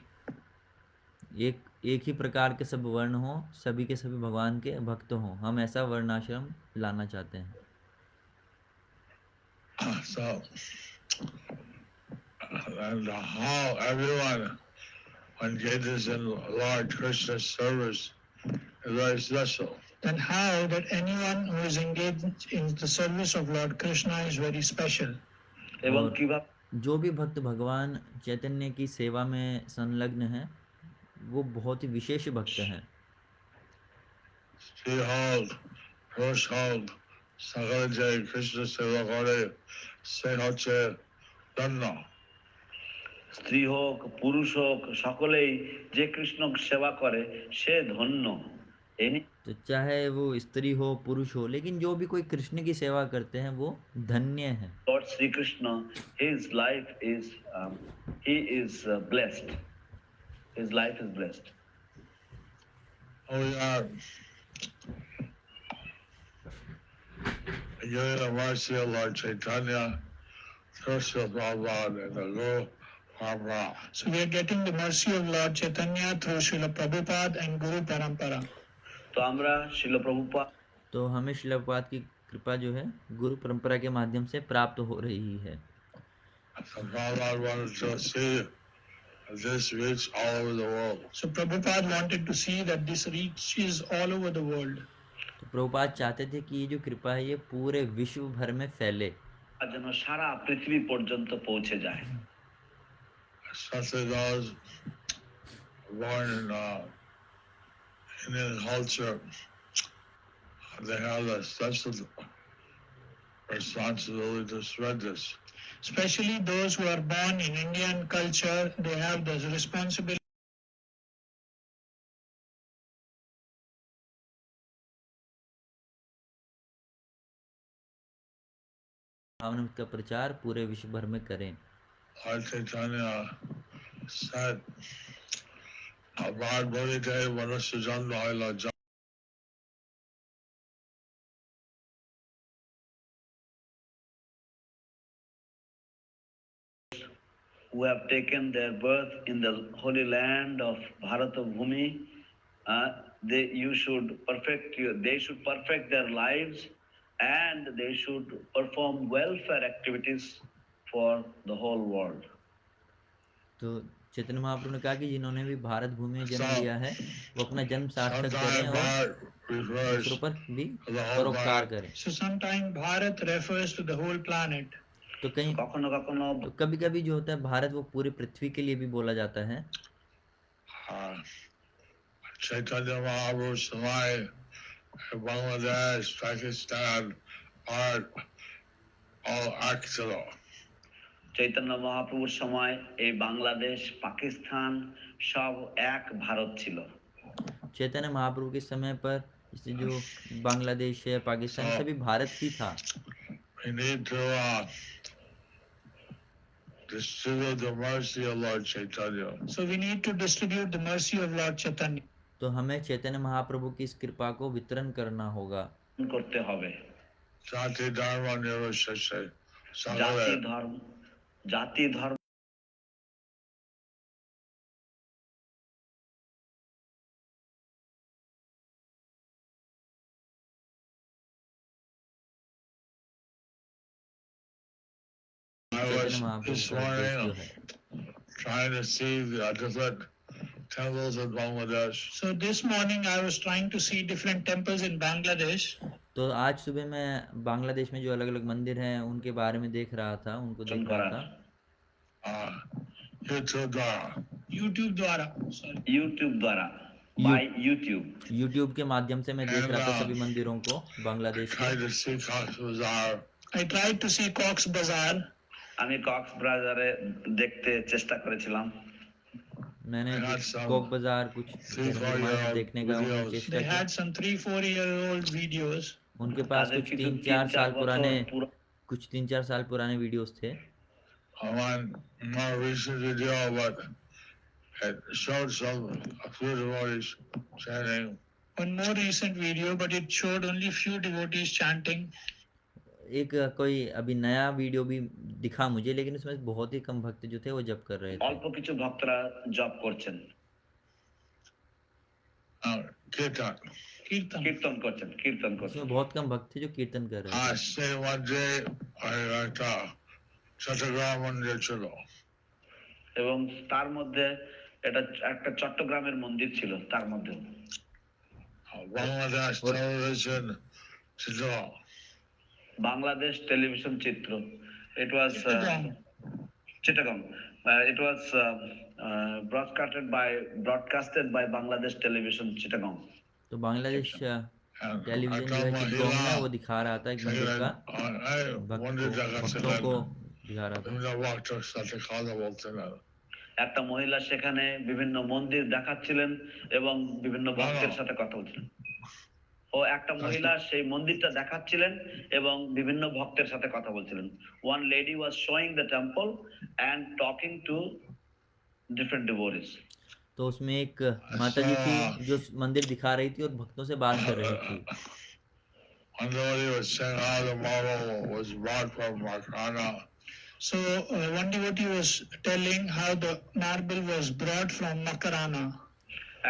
एक ही प्रकार के सब वर्ण हो, सभी के सभी भगवान के भक्त हों, हम ऐसा वर्णाश्रम लाना चाहते हैं। So, and how everyone engages in Lord Krishna's service is very special. And how that anyone who is engaged in the service of Lord Krishna is very special. এবং और কিভাবে जो भी भक्त भगवान चैतन्य की सेवा में संलग्न है वो बहुत ही विशेष भक्त हैं। Behold, Purushhold, Sakala Jai Krishna Seva Kare, Se Hoche Dhanna. স্ত্রী হোক পুরুষ হোক সকলেই যে কৃষ্ণ সেবা করে সে ধন্য। এনি तो चाहे वो स्त्री हो पुरुष हो, लेकिन जो भी कोई कृष्ण की सेवा करते हैं वो धन्य है। Lord Sri Krishna, his life is he is blessed. His life is blessed. We are giving the mercy of Lord Chaitanya Krishna Prabhupada and the Guru Parampara. So we are getting the mercy of Lord Chaitanya through Srila Prabhupada and Guru Parampara. তো আমরা শিল প্রভুপাদ तो हमें श्रील प्रभुपाद की कृपा जो है गुरु परंपरा के माध्यम से प्राप्त हो रही है। So Prabhupada wanted to see this reach all over the world. So Prabhupada wanted to see that this reaches all over the world. तो प्रभुपाद चाहते थे कि ये जो कृपा है ये पूरे विश्व भर में फैले, যেন সারা পৃথিবী পর্যন্ত পৌঁছে যায়। Especially those born in Indian culture, they have a special responsibility to spread this. Especially those who are born in Indian culture, they have the responsibility भावना का प्रचार पूरे विश्व भर में करें। Lord Chaitanya said, Bhagavad Gita Vanasujanda Aila Jam. who have taken their birth in the holy land of Bharata Bhumi, they should perfect their lives and they should perform welfare activities for the whole world. तो चैतन्य महाप्रभु ने कहा कि जिन्होंने भी भारत भूमि में जन्म लिया है वो अपना जन्म सार्थक करें और दूसरों पर भी परोपकार करें। So sometimes Bharat refers to the whole planet. तो कहीं कखनो कखनो तो कभी कभी जो होता है भारत वो पूरी पृथ्वी के लिए भी बोला जाता है। Chaitanya Mahaprabhu Samay, Bangladesh, Pakistan, are all accident. Chaitanya মহাপ্রভুর সময় এই বাংলাদেশ পাকিস্তান সব এক ভারত ছিল। चैतन्य महाप्रभु के समय पर इससे जो बांग्लादेश है पाकिस्तान सभी भारत ही था। We need to distribute the mercy of Lord Chaitanya. So we need to distribute the mercy of Lord Chaitanya. तो हमें चैतन्य महाप्रभु की इस कृपा को वितरण करना होगा। করতে হবে। Jati Dharma Nirvasheshe. জাতি ধর্ম this morning trying to see the different temples in Bangladesh. So this morning I was trying to see different temples in Bangladesh. तो आज सुबह मैं बांग्लादेश में जो अलग अलग मंदिर हैं उनके बारे में देख रहा था, उनको देख रहा था। YouTube द्वारा by YouTube YouTube के माध्यम से मैं देख रहा था सभी मंदिरों को बांग्लादेश के। I tried to see Cox's Bazar. আমি কক্স বাজারে দেখতে চেষ্টা করেছিলাম। मैंने कॉक बाजार कुछ देखने का चेष्टा They had some 3-4-year-old videos. उनके पास कुछ 3-4 साल पुराने वीडियोस थे। One more recent video, but it showed some few devotees chanting. One more recent video, but it showed only few devotees chanting. एक कोई अभी नया वीडियो भी दिखा मुझे, लेकिन उसमें बहुत ही कम भक्त जो थे वो जप कर रहे थे। অল্প কিছু ভক্তরা জপ করছেন, कीर्तन করছেন। उसमें बहुत कम भक्त थे जो कीर्तन कर रहे थे। চট্টগ্রাম মন্দির ছিল এবং তার মধ্যে এটা একটা চট্টগ্রামের মন্দির ছিল তার মধ্যে। বাংলাদেশ টেলিভিশন চিত্র বাংলাদেশ টেলিভিশন চিত্র it was Chittagong. It was broadcasted by Bangladesh Television Chittagong. तो बांग्लादेश टेलीविजन जो है चिटगोंग में वो दिखा रहा था एक मंदिर का, भक्तों को दिखा रहा था। একটা মহিলা সেখানে বিভিন্ন মন্দির দেখাচ্ছিলেন এবং বিভিন্ন ভক্তের সাথে কথা বলছিলেন। ও একটা মহিলা সেই মন্দিরটা দেখাচ্ছিলেন এবং বিভিন্ন ভক্তের সাথে কথা বলছিলেন। One lady was showing the temple and talking to different devotees. तो उसमें एक माता जी थी जो मंदिर दिखा रही थी और भक्तों से बात कर रही थी। So one devotee was telling how the marble was brought from Makarana.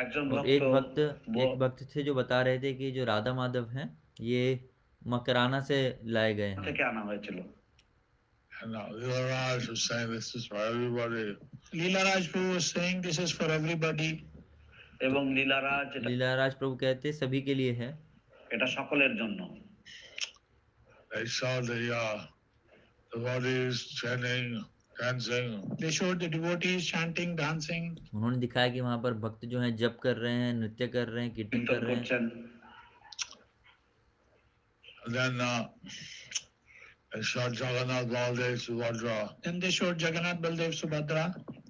একজন और ভক্ত एक भक्त थे जो बता रहे थे कि जो राधा माधव हैं ये मकराना से लाए गए हैं। থেকে আনা হয়েছিল। And Leela Raj was saying this is for everybody. Leela Raj Prabhu was saying this is for everybody. এবং লীলারাজ এটা लीलाराज प्रभु कहते सभी के लिए है। এটা সকলের জন্য। They saw the devotees chanting, dancing. They showed the devotees chanting, dancing. उन्होंने दिखाया कि वहाँ पर भक्त जो हैं जप कर रहे हैं, नृत्य कर रहे हैं, कीर्तन কীর্তন कर रहे हैं। করছেন। And then they saw Jagannath, Baldev, Subhadra. Then they showed Jagannath, Baldev, Subhadra.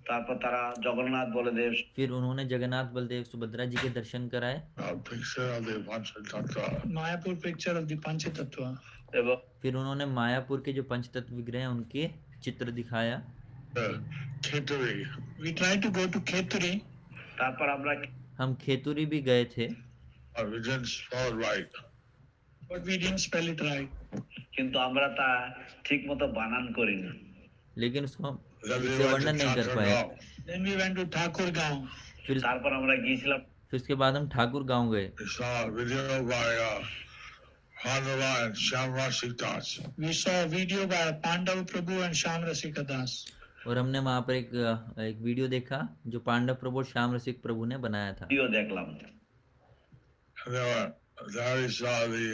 তারপর তারা জগন্নাথ বলদেব फिर उन्होंने जगन्नाथ बलदेव सुभद्रा जी के दर्शन कराए। A picture of the Panchatattva. Mayapur picture of the Panchatattva. এবং फिर उन्होंने मायापुर के जो पंचतत्व विग्रह हैं उनके चित्र दिखाया। Khituri. We tried to go to Kheturi, তারপর আমরা हम खेतुरी भी गए थे We didn't spell it right. but we didn't spell it right. কিন্তু আমরা তা ঠিক মতো বানান করিনি। लेकिन उसको हम Then we ठीक से went वर्णन to नहीं कर पाए। Thakurgaon. Then we went to Thakur Gaon. फिर তারপর আমরা গিয়েছিলাম उसके बाद हम ठाकुर गांव गए। We saw a video by Pandava and Shamrasi Das. We saw a video by Pandav Prabhu and Sham Rasika Das. और हमने वहाँ पर एक वीडियो देखा जो पांडव प्रभु और श्याम रसिक प्रभु ने बनाया था। ভিডিও দেখলাম। And there we saw the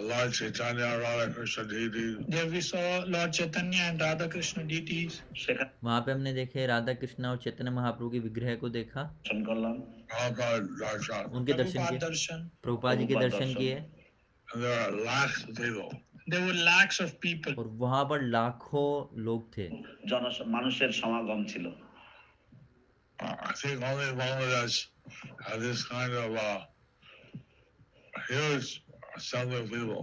Lord Chaitanya, Radha Krishna deity. There we saw Lord Chaitanya and Radha Krishna deities. সেখানে वहाँ पे हमने देखे राधा कृष्ण और चैतन्य महाप्रभु के विग्रह को देखा, দর্শন করলাম। Prabhupada darshan. उनके दर्शन Prabhupada किए, darshan. प्रभुपाद जी के प्रभुपाद दर्शन दर्शन। किए। And there are lakhs of people. There were lakhs of people. और वहाँ पर लाखों लोग थे। মানুষের সমাগম ছিল। I think only Bangladesh has this kind of huge assembly of people.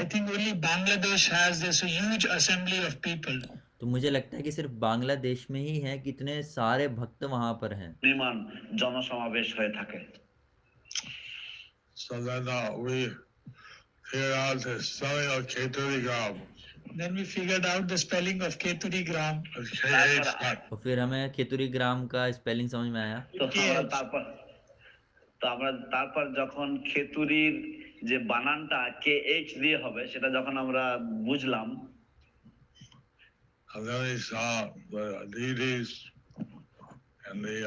I think only Bangladesh has this huge assembly of people. तो मुझे लगता है कि सिर्फ बांग्लादेश में ही है कि इतने सारे भक्त वहाँ पर हैं। পরিমাণ জনসমাবেশ হয়ে থাকে। So then we figured out the spelling of Keturi Gram. Then we figured out the spelling of Keturi Gram. It's K-H not और फिर हमें खेतुरी ग्राम का स्पेलिंग समझ में आया। তো আমরা তারপর যখন খেতুরির যে বানানটা KH দিয়ে হবে সেটা যখন আমরা বুঝলাম And then we saw the deities and the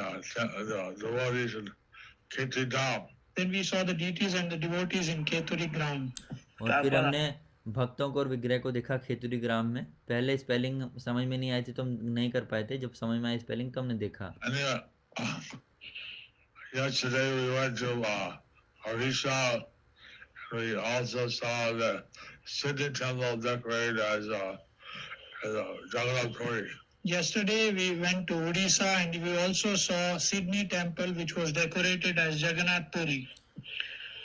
devotees in Keturi Dham. Then we saw the deities and the devotees in Keturi Gram. और फिर हमने भक्तों को और विग्रह को देखा खेतुरी ग्राम में। पहले स्पेलिंग समझ में नहीं आई थी तो हम नहीं कर पाए थे, जब समझ में आई स्पेलिंग तो हमने देखा। And yesterday we went to Odisha. We also saw the Siddhi Temple decorated as a Jagannath Puri. Yesterday we went to Odisha and we also saw Sydney Temple which was decorated as Jagannath Puri.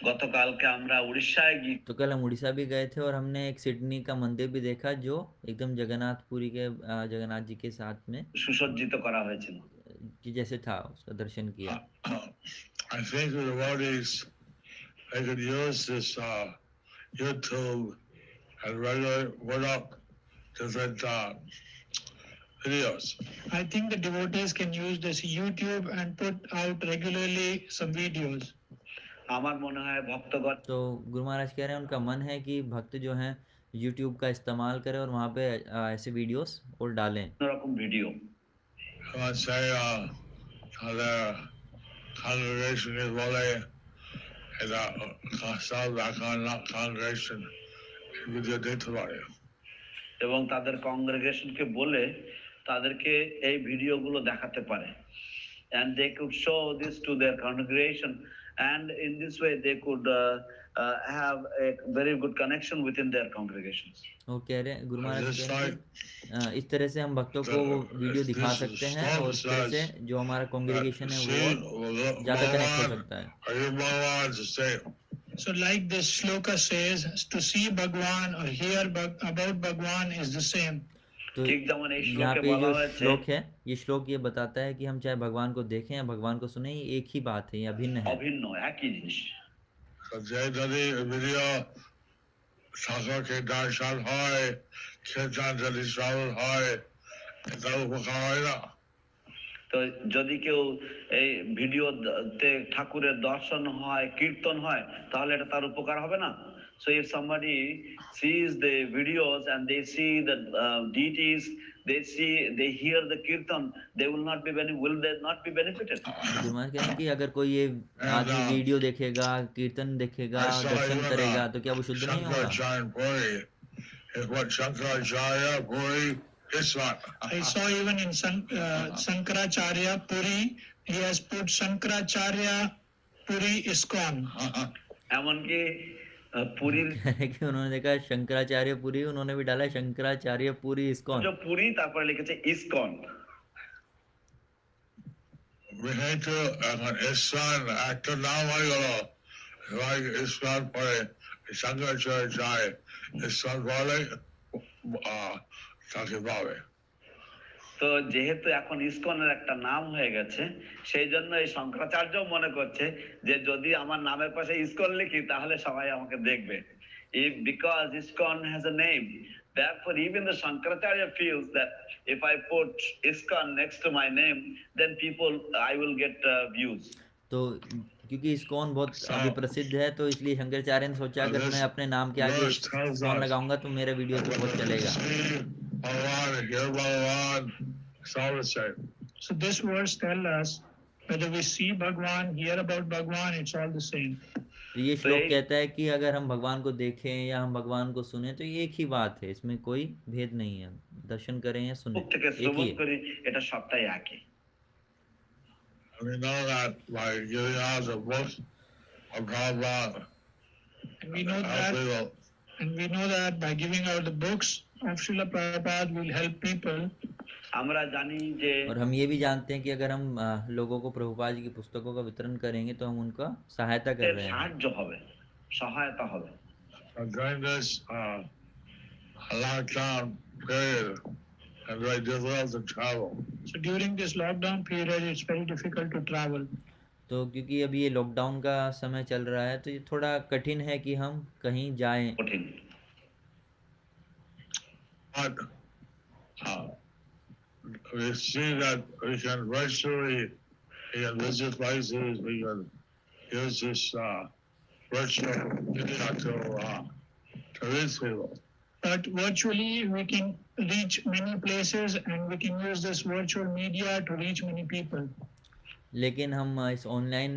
গতকালকে আমরা উড়িষ্যায় গিয়ে तो कल हम उड़ीसा भी गए थे और हमने एक सिडनी का मंदिर भी देखा जो एकदम जगन्नाथपुरी के जगन्नाथ जी के साथ में সুসজ্জিত করা হয়েছিল। कि जैसे था उसका दर्शन किया। I think the devotees, they could use this YouTube and regularly put up different videos. I think the devotees can use this YouTube and put out regularly some videos. আমার মনে হয় ভক্তগণ तो गुरु महाराज कह रहे हैं उनका मन है कि भक्त जो हैं YouTube का इस्तेमाल करें और वहाँ पे ऐसे वीडियोस और डालें। রকম video Let's say the congregation is really in a South congregation with your data value. এবং তাদের কংগ্রেগেশনকে বলে তাদেরকে এই ভিডিওগুলো দেখাতে পারে and they could show this to their congregation and in this way they could have a very good connection within their congregations. वो कह रहे हैं गुरु महाराज Just कह रहे हैं इस तरह से हम भक्तों को वो वीडियो दिखा सकते हैं और इस तरह से जो हमारा कॉन्ग्रेगेशन है वो ज़्यादा कनेक्ट हो सकता है। Are you Bhagavan to say? So like this shloka says, to see Bhagwan or hear about Bhagwan is the same. तो ঠিক যেমন এই यहाँ শ্লোকে पे বলা जो হয়েছে श्लोक है ये श्लोक ये बताता है कि हम चाहे भगवान को देखें या भगवान को सुने ये एक ही बात है, ये अभिन्न है। অভিন্ন একই জিনিস। So Jay Dadi video ঠাকুরকে দর্শন হয়, কীর্তন যদি শ্রবণ হয়, এটা উপকার হয় না। তো যদি কেউ এই ভিডিওতে ঠাকুরের দর্শন হয়, কীর্তন হয়, তাহলে এটা তার উপকার হবে না? So if somebody sees the videos and they see the deities, they hear the kirtan, they will not be benefited? तो गुरु महाराज कह रहे हैं कि अगर कोई ये And आदमी वीडियो देखेगा, कीर्तन देखेगा, I saw दर्शन even करेगा, तो क्या वो शुद्ध नहीं होगा? Shankaracharya Puri is what Shankaracharya Puri is not. I saw even in Sankaracharya Puri, he has put Sankaracharya Puri ISKCON. এমনকি পুরীর कह रहे हैं कि उन्होंने देखा शंकराचार्य पुरी, उन्होंने भी डाला शंकराचार्य पुरी इस्कॉन। যে পুরী, তারপরে লিখেছে ISKCON. We need to ISKCON একটা নাম হয়ে গেল, ISKCON পরে Shankaracharya যায়, ISKCON বলে তাকে পাবে। তো যেহেতু এখন ইসকনের একটা নাম হয়ে গেছে, সেই জন্য এই শঙ্করাচার্য মনে করছে যে যদি আমার নামের পাশে ইসকন লিখি তাহলে সবাই আমাকে দেখবে। Because ISKCON has a name, therefore even the Shankaracharya feels that if I put ISKCON next to my name, then I will get views. तो क्योंकि इस्कॉन बहुत अभी प्रसिद्ध है, तो इसलिए शंकराचार्य ने सोचा अगर मैं अपने नाम के आगे इस्कॉन लगाऊंगा तो मेरा वीडियो तो बहुत चलेगा। So this verse tells us whether we see Bhagwan, hear about Bhagwan, it's all the same. तो ये श्लोक कहता है कि अगर हम भगवान को देखें या हम भगवान को सुने तो ये एक ही बात है, इसमें कोई भेद नहीं है, दर्शन करें या सुने মুখ থেকে एक ही শ্রবণ है। করি, এটা সবটাই একই। We know that by giving out the books of Prabhupada, And we know that by giving out the books of Srila Prabhupada will help people. আমরা জানি যে और हम ये भी जानते हैं कि अगर हम लोगों को प्रभुपाद जी की पुस्तकों का वितरण करेंगे तो हम उनका सहायता कर रहे हैं। সাহায্য হবে, সহায়তা হবে। during this lockdown period, and very difficult to travel. So during this lockdown period, it's very difficult to travel. तो क्योंकि अभी ये लॉकडाउन का समय चल रहा है तो ये थोड़ा कठिन है कि हम कहीं जाएं। কঠিন। But we see that we can virtually visit places, we can use this virtual media to reach people. But virtually, we can reach many places and we can use this virtual media to reach many people. लेकिन हम इस online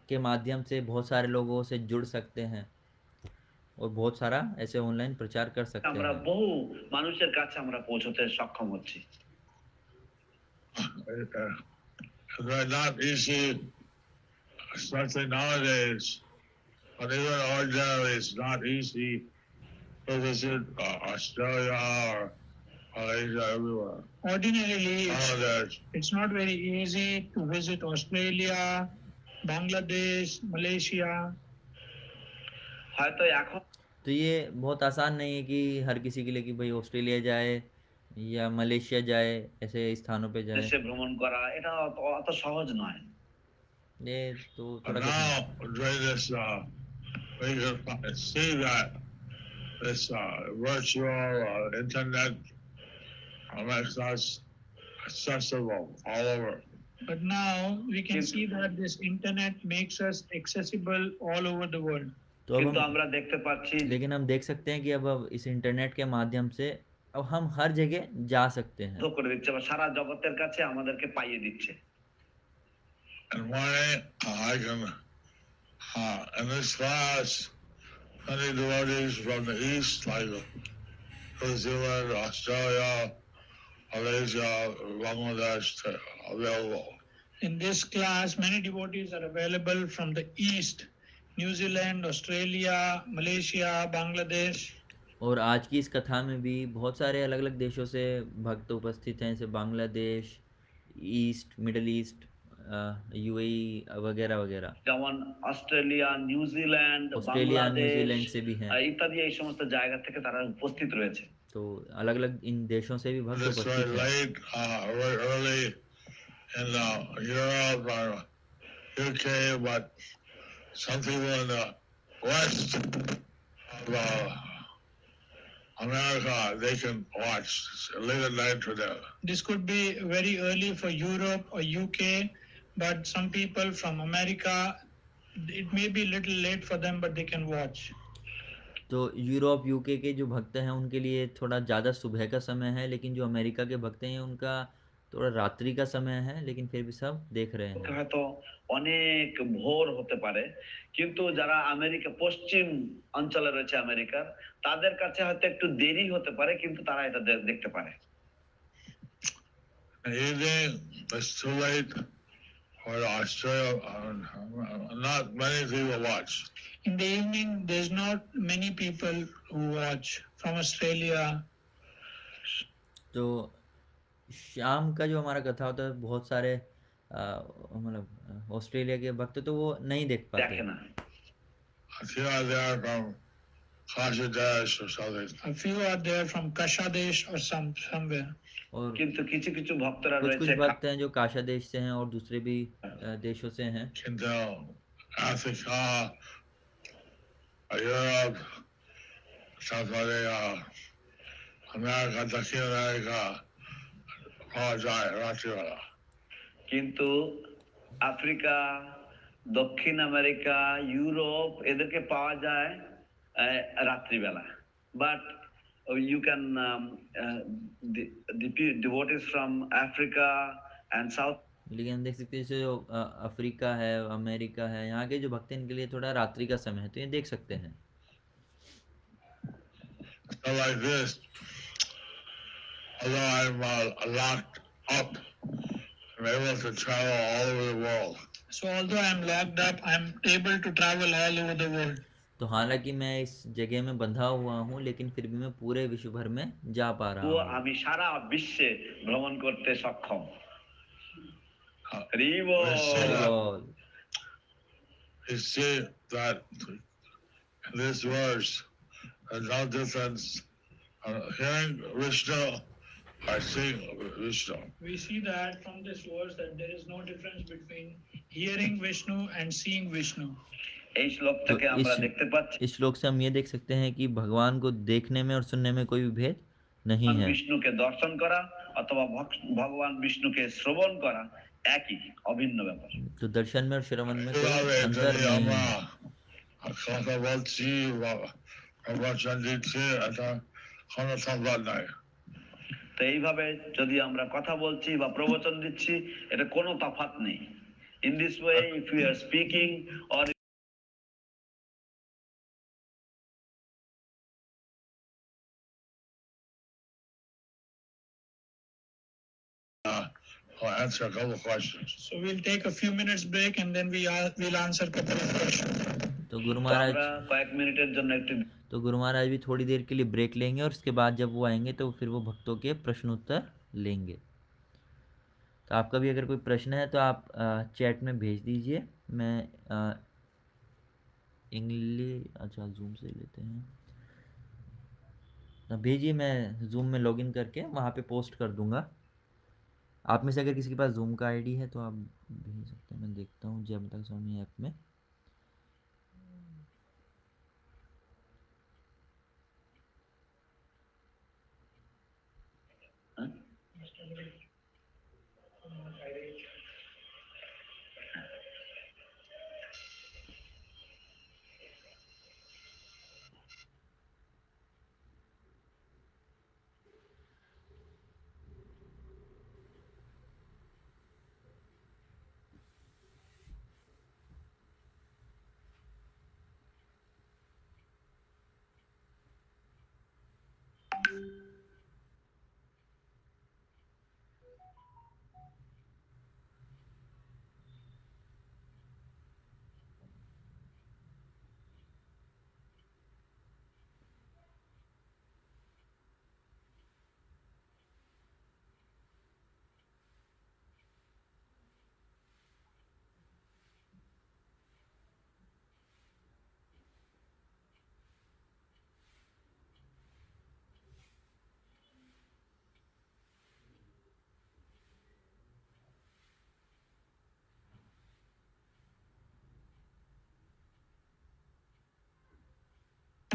के माध्यम से बहुत सारे लोगों से जुड़ सकते हैं और बहुत सारा ऐसे ऑनलाइन प्रचार कर सकते আমরা हैं। বহু মানুষের কাছে আমরা পৌঁছতে সক্ষম হচ্ছি। It's not easy, especially nowadays, but even ordinarily, it's not easy to visit Australia or Malaysia, everywhere. Ordinarily, Bangladesh. it's not very easy to visit Australia, Bangladesh, Malaysia. হয়তো এখন तो ये बहुत आसान नहीं है कि हर किसी के लिए कि भाई ऑस्ट्रेलिया जाए या मलेशिया जाए, ऐसे स्थानों पे जाए। দেশে ভ্রমণ করা এটা অত সহজ নয়। ये तो But थोड़ा कठिन है। now, during this, we can see that this virtual internet makes us accessible all over. But now we can see that this internet makes us accessible all over the world. तो अब কিন্তু हम আমরা দেখতে পাচ্ছি लेकिन हम देख सकते हैं कि अब इस इंटरनेट के माध्यम से अब हम हर जगह जा सकते हैं। করে দিচ্ছে বা সারা জগতের কাছে আমাদেরকে পাইয়ে দিচ্ছে। And morning, I can, in this class, many devotees from the East, like New Zealand, Australia, Malaysia, Bangladesh, available. In this class, many devotees are available from the East, New Zealand, Australia, Malaysia, Bangladesh. और आज की इस कथा में भी बहुत सारे अलग अलग देशों से भक्त उपस्थित हैं, जैसे Bangladesh, east, middle east, UAE वगैरह वगैरह। যেমन Australia, New Zealand, Australia, New Zealand Bangladesh से भी हैं। ইত্যাদি এই সমস্ত জায়গা থেকে তারা উপস্থিত রয়েছে। तो अलग अलग इन देशों से भी भक्त It's very उपस्थित हैं। late, very early in Europe or UK, but some people in the West America, they can watch late at night to them. This could be very early for Europe or UK, but some people from America, it may be a little late for them, but they can watch. तो Europe UK के जो भक्त हैं उनके लिए थोड़ा ज़्यादा सुबह का समय है, लेकिन जो अमेरिका के भक्त हैं उनका थोड़ा रात्रि का समय है, लेकिन फिर भी सब देख रहे हैं। হয়তো অনেক ভোর হতে পারে, কিন্তু যারা আমেরিকা পশ্চিম অঞ্চলে রয়েছে আমেরিকার, তাদের কাছে হয়তো একটু দেরি হতে পারে, কিন্তু তারা এটা দেখতে পারে। In the evening, it's too late for Australia. Not many people watch. In the evening, there's not many people who watch from Australia. तो शाम का जो हमारा कथा होता है बहुत सारे मतलब ऑस्ट्रेलिया के भक्त तो वो नहीं देख पाते। দেখে না। A few are there from Bangladesh or something. A few are there from Kashadesh or somewhere. और কিন্তু কিছু কিছু ভক্তরা कुछ রয়েছে भक्त हैं जो काशा देश से हैं और दूसरे भी देशों से हैं। Into Africa, Europe, South Korea, America, Dক্ষিণ America, পাওয়া যায় রাত্রিবেলা। কিন্তু আফ্রিকা, দক্ষিণ আমেরিকা, ইউরোপ এদেরকে পাওয়া যায় রাত্রিবেলা। But you can the devotees from Africa and South, लेकिन हम देख सकते हैं जैसे जो अफ्रीका है, अमेरिका है, यहाँ के जो भक्त हैं इनके लिए थोड़ा रात्रि का समय है, तो ये देख सकते हैं। So like this, although I'm locked up, I'm able to travel all over the world. So although I'm locked up, I'm able to travel all over the world. तो हालांकि मैं इस जगह में बंधा हुआ हूँ, लेकिन फिर भी मैं पूरे विश्व भर में जा पा रहा हूँ। আমি সারা বিশ্বে ভ্রমণ করতে সক্ষম। You see that in this verse, there's no difference hearing Vishnu or seeing Vishnu. We see that from this verse that there is no difference between hearing Vishnu and seeing Vishnu. এই শ্লোক থেকে আমরা দেখতে পাচ্ছি इस श्लोक से हम ये देख सकते हैं कि भगवान को देखने में और सुनने में कोई भी भेद नहीं है। বিষ্ণুকে দর্শন করা অথবা ভগবান বিষ্ণুকে শ্রবণ করা একই, অভিন্ন ব্যাপার। तो दर्शन में और श्रवण में कोई अंतर नहीं है। কথা বলছি প্রবচন দিচ্ছি, এটা কোনো সংবাদ নাই। তো এইভাবে যদি আমরা কথা বলছি বা প্রবচন দিচ্ছি, এটা কোনো তফাৎ নেই। In this way, if we are speaking or I'll answer a couple of questions. So we'll take a few minutes break and then we'll answer a couple of questions. तो गुरु महाराज কয়েক মিনিটের জন্য একটু भी थोड़ी देर के लिए ब्रेक लेंगे और उसके बाद जब वो आएंगे तो फिर वो भक्तों के प्रश्न उत्तर लेंगे। तो आपका भी अगर कोई प्रश्न है तो आप चैट में भेज दीजिए। मैं इंग्लिश अच्छा जूम से लेते हैं, भेजिए, मैं जूम में लॉगिन करके वहाँ पे पोस्ट कर दूँगा। आप में से अगर किसी के पास जूम का आईडी है तो आप भेज सकते हैं। मैं देखता हूँ जयमता स्वामी ऐप में।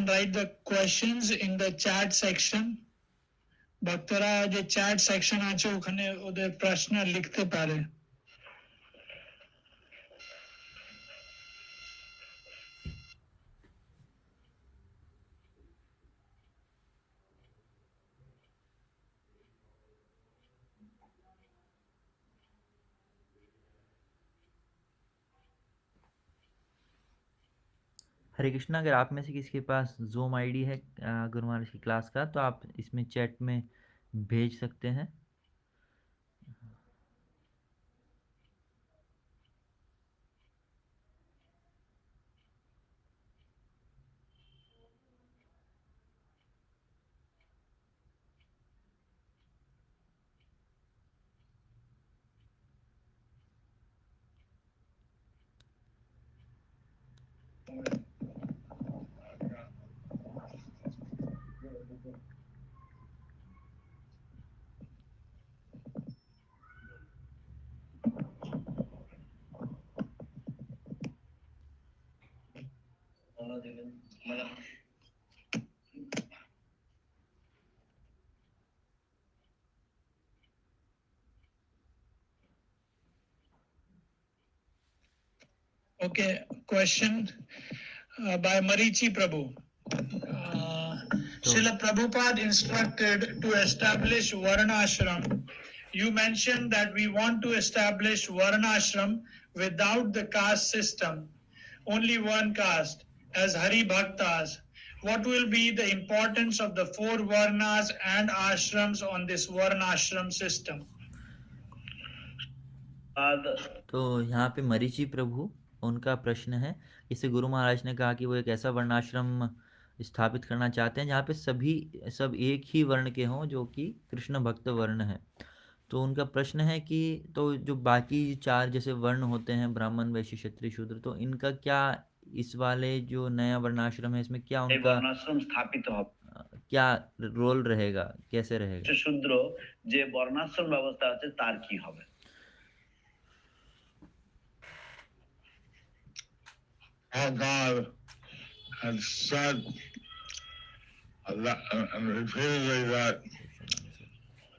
can write the questions in the chat section. ভক্তরা যে চ্যাট সেকশন আছে ওখানে ওদের প্রশ্ন লিখতে পারে। हरे कृष्णा, अगर आप में से किसी के पास ज़ूम आईडी है गुरु महाराज की क्लास का, तो आप इसमें चैट में भेज सकते हैं। Okay, question by Marichi Prabhu. Srila Prabhupada instructed to establish Varnashram. You mentioned that we want to establish Varnashram without the caste system, only one caste, as Hari Bhaktas. What will be the importance of the four Varnas and ashrams on this Varnashram system? तो यहाँ पे मरीचि प्रभु, उनका प्रश्न है, इसे गुरु महाराज ने कहा कि वो एक ऐसा वर्णाश्रम स्थापित करना चाहते हैं जहाँ पे सब एक ही वर्ण के हों, जो कि कृष्ण भक्त वर्ण है। तो उनका प्रश्न है कि तो जो बाकी चार जैसे वर्ण होते हैं, ब्राह्मण, वैश्य, क्षत्रिय, शूद्र, तो इनका क्या इस वाले जो नया वर्णाश्रम है इसमें क्या उनका वर्णाश्रम स्थापित हो क्या रोल रहेगा, कैसे रहेगा? शूद्र जे वर्णाश्रम व्यवस्था আছে তার কি হবে? Our God had said and repeatedly that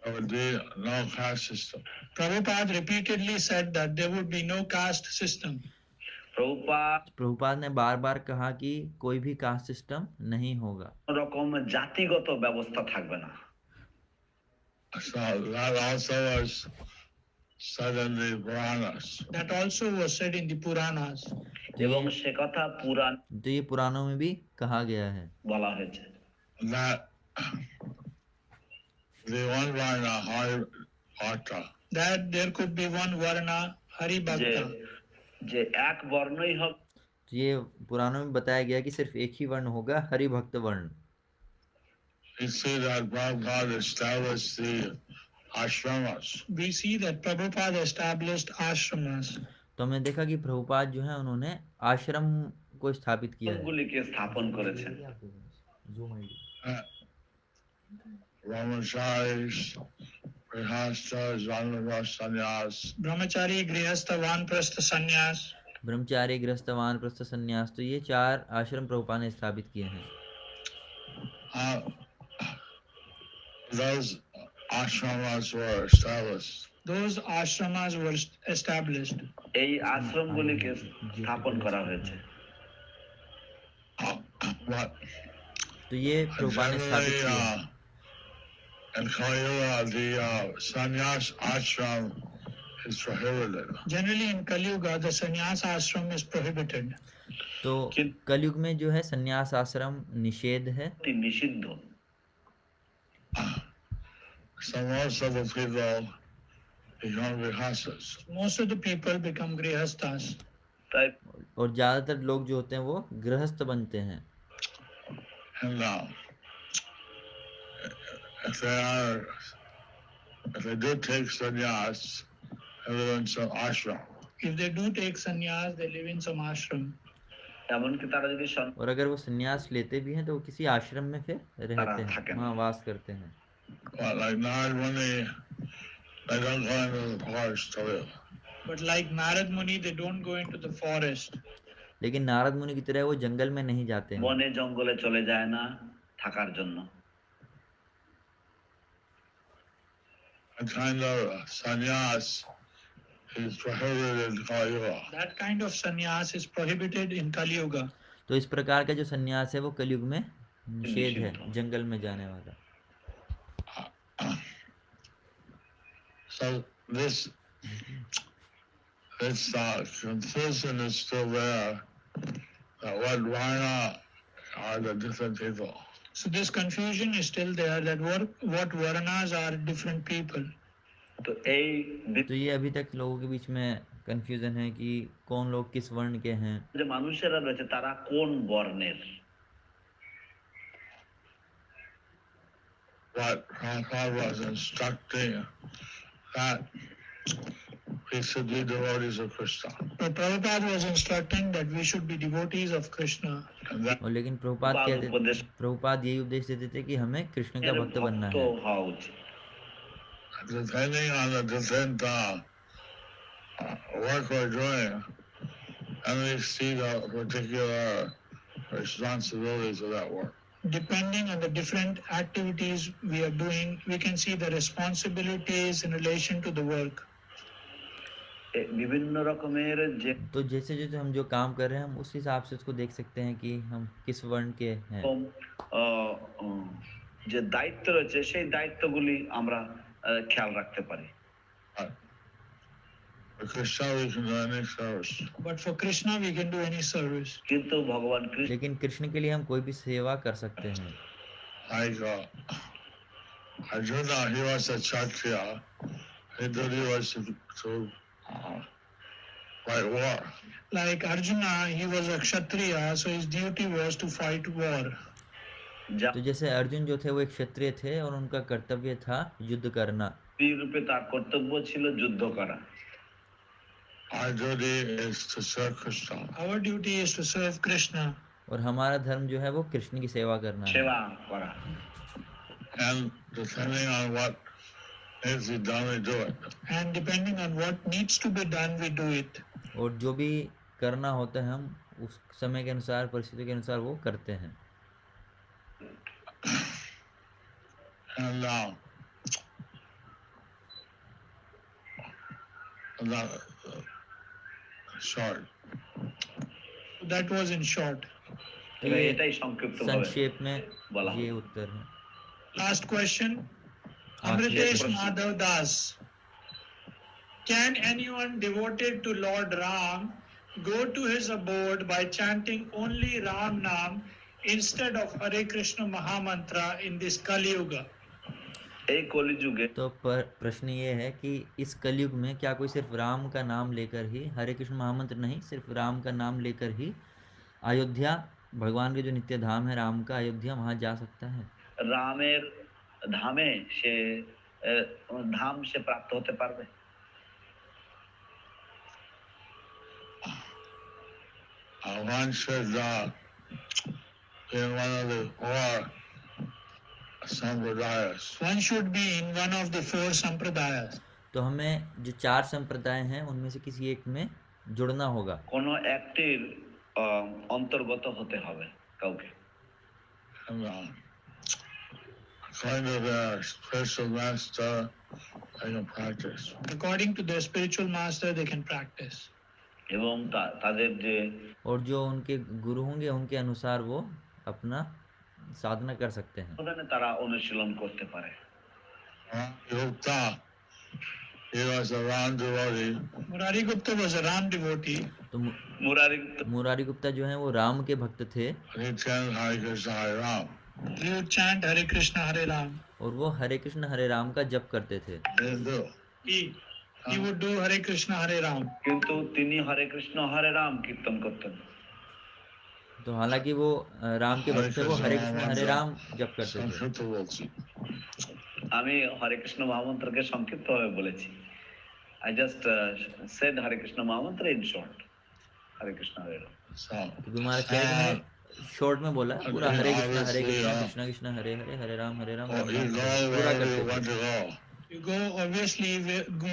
there would be no caste system. Prabhupada repeatedly said that there would be no caste system. Prabhupada ने बार बार कहा कि कोई भी कास्ट सिस्टम नहीं होगा, রকম জাতিগত ব্যবস্থা থাকবে না। So that also was said in the Puranas. That also was said in the Puranas. এবং সে কথা পুরাণ तो ये पुराणों में भी कहा गया है বলা হয়েছে That the one Varna Hari Bhakta. That there could be one Varna Hari যে Bhakta. যে এক বর্ণই হবে। तो ये पुराणों में बताया गया कि सिर्फ एक ही वर्ण होगा, हरि भक्त वर्ण। We see that Prabhupada established the ashramas. We see that Prabhupada established ashramas. तो हमने देखा कि प्रभुपाद जो है उन्होंने आश्रम को स्थापित किया है। গুলিকে স্থাপন করেছেন। Brahmacharis, Grihasthas, Vanprastha Sannyas. Brahmachari, Grihastha, Vanprastha Sannyas. ब्रह्मचारी, गृहस्थ, वानप्रस्थ, संन्यास, तो ये चार आश्रम प्रभुपाद ने स्थापित किए हैं। Those ashramas were established. Those ashramas were established. এই আশ্রমগুলিকে স্থাপন করা হয়েছে। But तो ये प्रभुपाद ने स्थापित किए। in Kali Yuga, the sannyas ashram is prohibited. Generally in Kali Yuga, the sannyas ashram is prohibited. तो कलयुग में जो है संन्यास आश्रम निषेध है। নিষিদ্ধ। So most of the people become grihasthas. Most of the people become grihasthas. তাই और ज्यादातर लोग जो होते हैं वो गृहस्थ बनते हैं। And if they do take sannyas, they live in some ashram. If they do take sannyas, they live in some ashram. এমনকি তারা যদি और अगर वो संन्यास लेते भी हैं तो वो किसी आश्रम में फिर रहते हैं, वहाँ वास करते हैं। But like Narad Muni, they don't go into the forest to live. But like Narad Muni, they don't go into the forest. लेकिन नारद मुनि की तरह वो जंगल में नहीं जाते हैं। বনে জঙ্গলে চলে যায় না থাকার জন্য। A kind of sannyas is prohibited in Kali Yuga. That kind of sannyas is prohibited in Kali Yuga. तो इस प्रकार का जो सन्यास है वो कलयुग में निषेध है, निषिद्ध। जंगल में जाने वाला। So this confusion is still there. What varna are the different people? So this confusion is still there that what varnas are different people. তো এই तो ये अभी तक लोगों के बीच में कंफ्यूजन है कि कौन लोग किस वर्ण के हैं। যে মানুষেরা রয়েছে তারা কোন বর্ণের। What Prabhupada was instructing that we should be devotees of Krishna. But Prabhupada was instructing that we should be devotees of Krishna. And that और लेकिन प्रभुपाद कहते, উপদেশ प्रभुपाद यही उपदेश देते थे कि हमें कृष्ण का भक्त बनना ভক্ত है। হওয়া উচিত। depending on the different work we're doing, and we see the particular responsibilities of that work. Depending on the different activities we are doing, we can see the responsibilities in relation to the work. বিভিন্ন রকমের যে तो जैसे जैसे हम जो काम कर रहे हैं हम उस हिसाब से उसको देख सकते हैं कि हम किस वर्ण के हैं। যে দায়িত্ব রয়েছে সেই দায়িত্বগুলি আমরা খেয়াল রাখতে পারি। For Krishna, we can do any service. But for Krishna, we can do any service. কিন্তু ভগবান কৃষ্ণ लेकिन कृष्ण के लिए हम कोई भी सेवा कर सकते हैं। Like Arjuna, he was a Kshatriya. He did he was to fight war. Like Arjuna, he was a Kshatriya, so his duty was to fight war. যা तो जैसे अर्जुन जो थे वो एक क्षत्रिय थे और उनका कर्तव्य था युद्ध करना। রূপে তার কর্তব্য ছিল যুদ্ধ করা। Our duty is to serve Krishna. Our duty is to serve Krishna. और हमारा धर्म जो है वो कृष्ण की सेवा करना है। সেবা করা। And depending on what needs to be done, we do it. And depending on what needs to be done, we do it. और जो भी करना होता है हम उस समय के अनुसार, परिस्थिति के अनुसार वो करते हैं। And short. That was in short. तो ये এটাই সংক্ষিপ্ত ভাবে संक्षेप में बोला। ये उत्तर है। Last question. आखिरी Amritesh प्रश्न। Madhav Das. Can anyone devoted to Lord Ram go to his abode by chanting only Ram Nam instead of Hare Krishna Mahamantra in this Kali Yuga? এই কলিযুগে तो प्रश्न ये है कि इस कलयुग में क्या कोई सिर्फ राम का नाम लेकर ही, हरे कृष्ण महामंत्र नहीं, सिर्फ राम का नाम लेकर ही अयोध्या, भगवान के जो नित्य धाम है राम का, अयोध्या, वहां जा सकता है? রামের ধামে সে ধাম সে প্রাপ্ত হতে পারবে? One should be in one of the four sampradayas. One should be in one of the four sampradayas. तो hमें जो 4 संप्रदाय हैं उनमें से किसी एक में जुड़ना होगा। কোনো একটির অন্তর্গত হতে হবে কাউকে। And according to their spiritual master, they can practice. According to their spiritual master, they can practice. এবং তাদের যে और जो उनके गुरु होंगे उनके अनुसार वो अपना साधना कर सकते हैं। তারা অনুশীলন করতে পারে। Yukta, he was a Ram devotee. Murari Gupta was a Ram devotee. तो মুরারি गुप्ता जो है वो राम के भक्त थे He chanted Hare Krishna, Hare Ram. He would chant Hare Krishna, Hare Ram. और वो हरे कृष्ण हरे राम का जप करते थे। He do. He would do Hare Krishna, Hare Ram. কিন্তু তিনি হরে কৃষ্ণ হরে রাম কীর্তন করতেন। तो हालांकि वो राम के भक्त थे, वो हरे कृष्ण हरे राम जप करते थे। সংক্ষিপ্ত বলছি। আমি হরে কৃষ্ণ মহামন্ত্রকে সংক্ষিপ্তভাবে বলেছি। I just said Hare Krishna Mahamantra in short. Hare Krishna Hare Ram. So, क्योंकि हमारा चैट में शॉर्ट में बोला पूरा हरे Krishna obviously, Krishna Krishna Hare Hare Hare Ram you Ram go Ram पूरा wherever करते you थे। want to go. You go, obviously,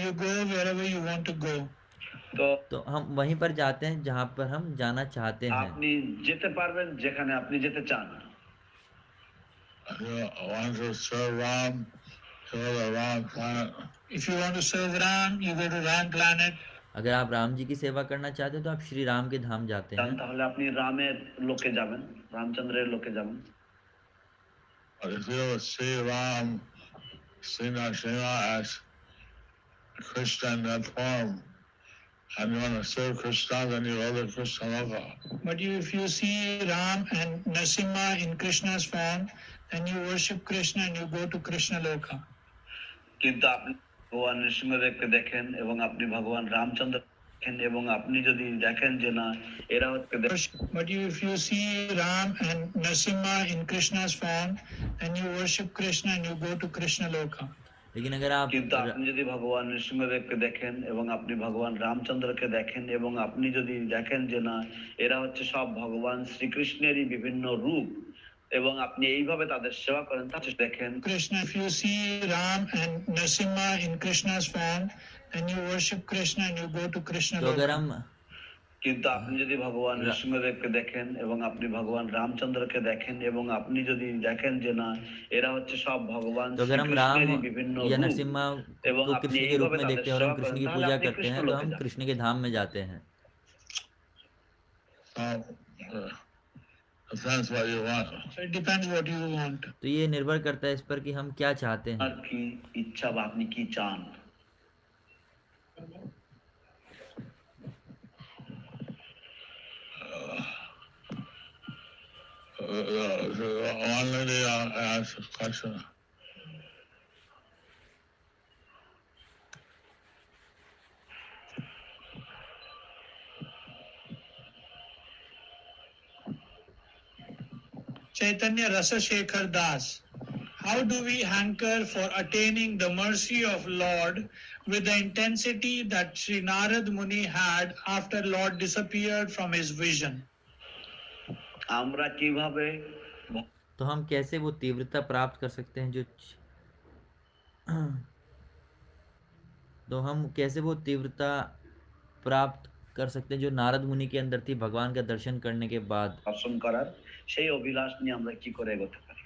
you go wherever you want to go. तो हम वहीं पर जाते हैं जहाँ पर हम जाना चाहते हैं। আপনি যেতে পারবেন যেখানে আপনি যেতে চান। You want to serve Ram, go to the Ram planet. If you want to serve Ram, you go to Ram planet. अगर आप राम जी की सेवा करना चाहते हैं तो आप श्री राम के धाम जाते চান हैं। তাহলে আপনি রামের লোকে যাবেন, রামচন্দ্রের লোকে যাবেন। But if you see Ram, see Narasimha as Krishna in that form, and you want to serve Krishna, then you go to Krishna Loka. But if you see Ram and Narasimha in Krishna's form, then you worship Krishna and you go to Krishna Loka. কিন্তু আপনি ভগবান নৃসিংহদেবকে দেখেন এবং আপনি ভগবান রামচন্দ্র দেখেন এবং আপনি যদি দেখেন যে না এরা হচ্ছে But if you see Ram and Narasimha in Krishna's form, then you worship Krishna and you go to Krishna Loka. लेकिन अगर आप কিন্তু আপনি যদি ভগবান নৃসিংহদেবকে দেখেন এবং আপনি ভগবান রামচন্দ্রকে দেখেন এবং আপনি যদি দেখেন যে না এরা হচ্ছে সব ভগবান শ্রীকৃষ্ণেরই বিভিন্ন রূপ এবং আপনি এইভাবে তাদের সেবা করেন তাহলে দেখেন Krishna, if you see Ram and Narasimha in Krishna's form, then you worship Krishna and you go to Krishna तो अगर Loka. हम কিন্তু আপনি যদি ভগবান নৃসিংহদেবকে দেখেন এবং আপনি ভগবান রামচন্দ্রকে দেখেন এবং আপনি যদি দেখেন যে না এরা হচ্ছে সব ভগবান तो अगर हम राम শ্রীকৃষ্ণেরই বিভিন্ন या রূপ नरसिम्हा এবং को আপনি कृष्ण के रूप এইভাবে में তাদের देखते हैं और हम সেবা कृष्ण করেন की তাহলে पूजा আপনি करते हैं तो কৃষ্ণলোকে हम যান। कृष्ण के धाम में जाते हैं। Depends what you want. So it depends what you want. तो ये निर्भर करता है इस पर कि हम क्या चाहते हैं। আপনার কি ইচ্ছা বা আপনি কি চান। One lady asked a question. Chaitanya Rasa Shekhar Das. How do we hanker for attaining the mercy of Lord with the intensity that Sri Narad Muni had after Lord disappeared from his vision? আমরা কিভাবে तो हम कैसे वो तीव्रता प्राप्त कर सकते हैं जो तो हम कैसे वो तीव्रता प्राप्त कर सकते हैं जो नारद मुनि के अंदर थी भगवान का दर्शन करने के बाद। দর্শন করার সেই অভিলাষ নিয়ে আমরা কি করে এগোতে পারি।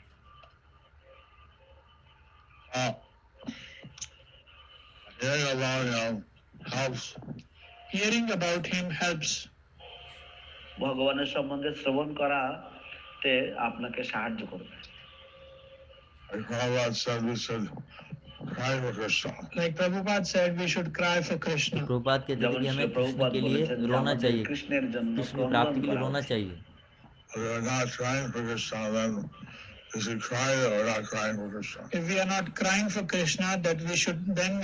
Hearing about him helps. Hearing about him helps. ভগবানের সম্বন্ধে শ্রবণ করাতে আপনাকে সাহায্য করবে। Like Prabhupada said, we should cry for Krishna. Like Prabhupada said, we should cry for Krishna. Prabhupada कहते थे যেমন कि শ্রী हमें कृष्ण প্রভুপাদ के लिए বলেছেন যে रोना আমাদের चाहिए, কৃষ্ণের জন্য कृष्ण की ক্রন্দন प्राप्ति के लिए করা रोना উচিত। चाहिए। If we're not crying for Krishna, then we should cry that we're not crying for Krishna. If we are not crying for Krishna, then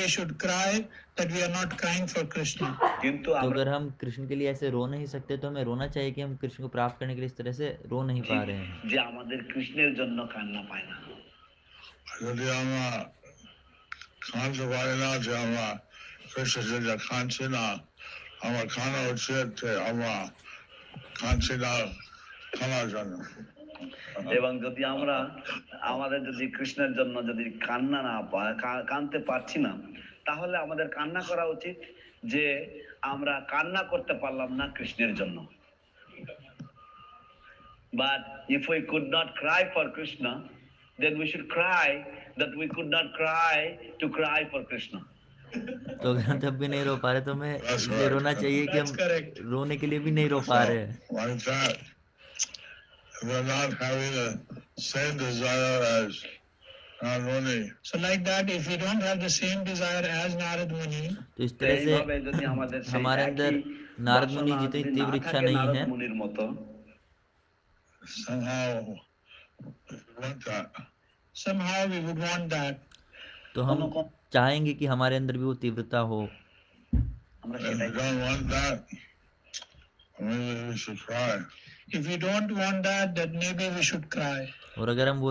we should cry that we are not crying for Krishna. কিন্তু तो আমরা अगर हम कृष्ण के लिए ऐसे रो नहीं सकते तो हमें रोना चाहिए कि हम कृष्ण को प्राप्त करने के लिए इस तरह से रो नहीं पा रहे हैं। যে আমাদের কৃষ্ণের জন্য কান্না পায় না। যদি আমরা কাঁদতে পারি না, যে আমরা কৃষ্ণের জন্য কাঁদছি না, আমার কান্না উচিত যে আমরা কাঁদছি না কান্নার জন্য। এবং যদি আমরা আমাদের যদি কৃষ্ণের জন্য যদি কান্না না কাঁদতে পারছি না তাহলে আমাদের কান্না করা উচিত যে আমরা কান্না করতে পারলাম না কৃষ্ণের জন্য। But if we could not cry for Krishna, then we should cry that we could not cry to cry for Krishna. तो अगर हम तब भी नहीं रो पा रहे तो हमें That's इसलिए right. रोना चाहिए कि That's हम correct. रोने के लिए भी नहीं रो पा रहे हैं। Like that, if we're not having the same desire as Narad-Muni, So like that, if we don't have the same desire as Narad Muni, तो इस तरह से এইভাবে যদি আমাদের সেই हमारे अंदर একই नारद मुनि বাসনা जितनी যদি না तीव्र इच्छा থাকে नहीं নারদ है মুনির মতো somehow we want that. somehow we would want that. तो हम चाहेंगे कि हमारे अंदर भी वो तीव्रता हो। আমরা If we সেটাই don't want that, maybe we should cry. If we don't want that, then maybe we should cry. और अगर हम वो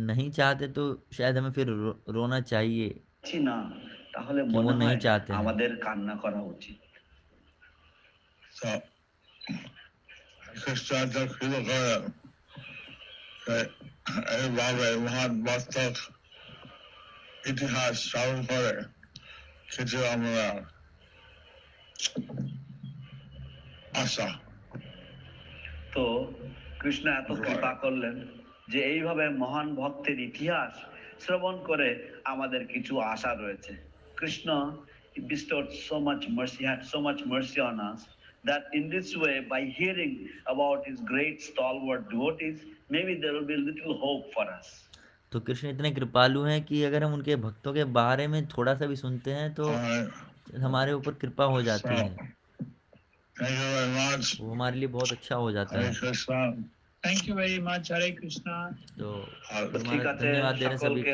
नहीं चाहते तो शायद हमें फिर रोना चाहिए। পাচ্ছি না তাহলে कि वो মনে नहीं হয় चाहते हैं। আমাদের কান্না করা উচিত। So, Krishna took people call it এইভাবে মহান বাস্তব ইতিহাস শ্রবণ করে কিছু আমরা Asa. তো কৃষ্ণ এত কৃপা করলেন যে এইভাবে মহান ভক্তের ইতিহাস শ্রবণ করে আমাদের কিছু আশা রয়েছে। Krishna bestowed so much mercy, had so much mercy on us that in this way, by hearing about his great stalwart devotees, maybe there will be a little hope for us. तो कृष्ण इतने कृपालु हैं कि अगर हम उनके भक्तों के बारे में थोड़ा सा भी सुनते हैं तो Alright. हमारे ऊपर कृपा हो जाती So, है, thank you very much. वो हमारे लिए बहुत अच्छा हो जाता Hare है। Krishna. Thank you very much. Hare Krishna. तो हाँ, गुरु ठीक महाराज আছে, धन्यवाद दे रहे हैं सभी সকলকে को।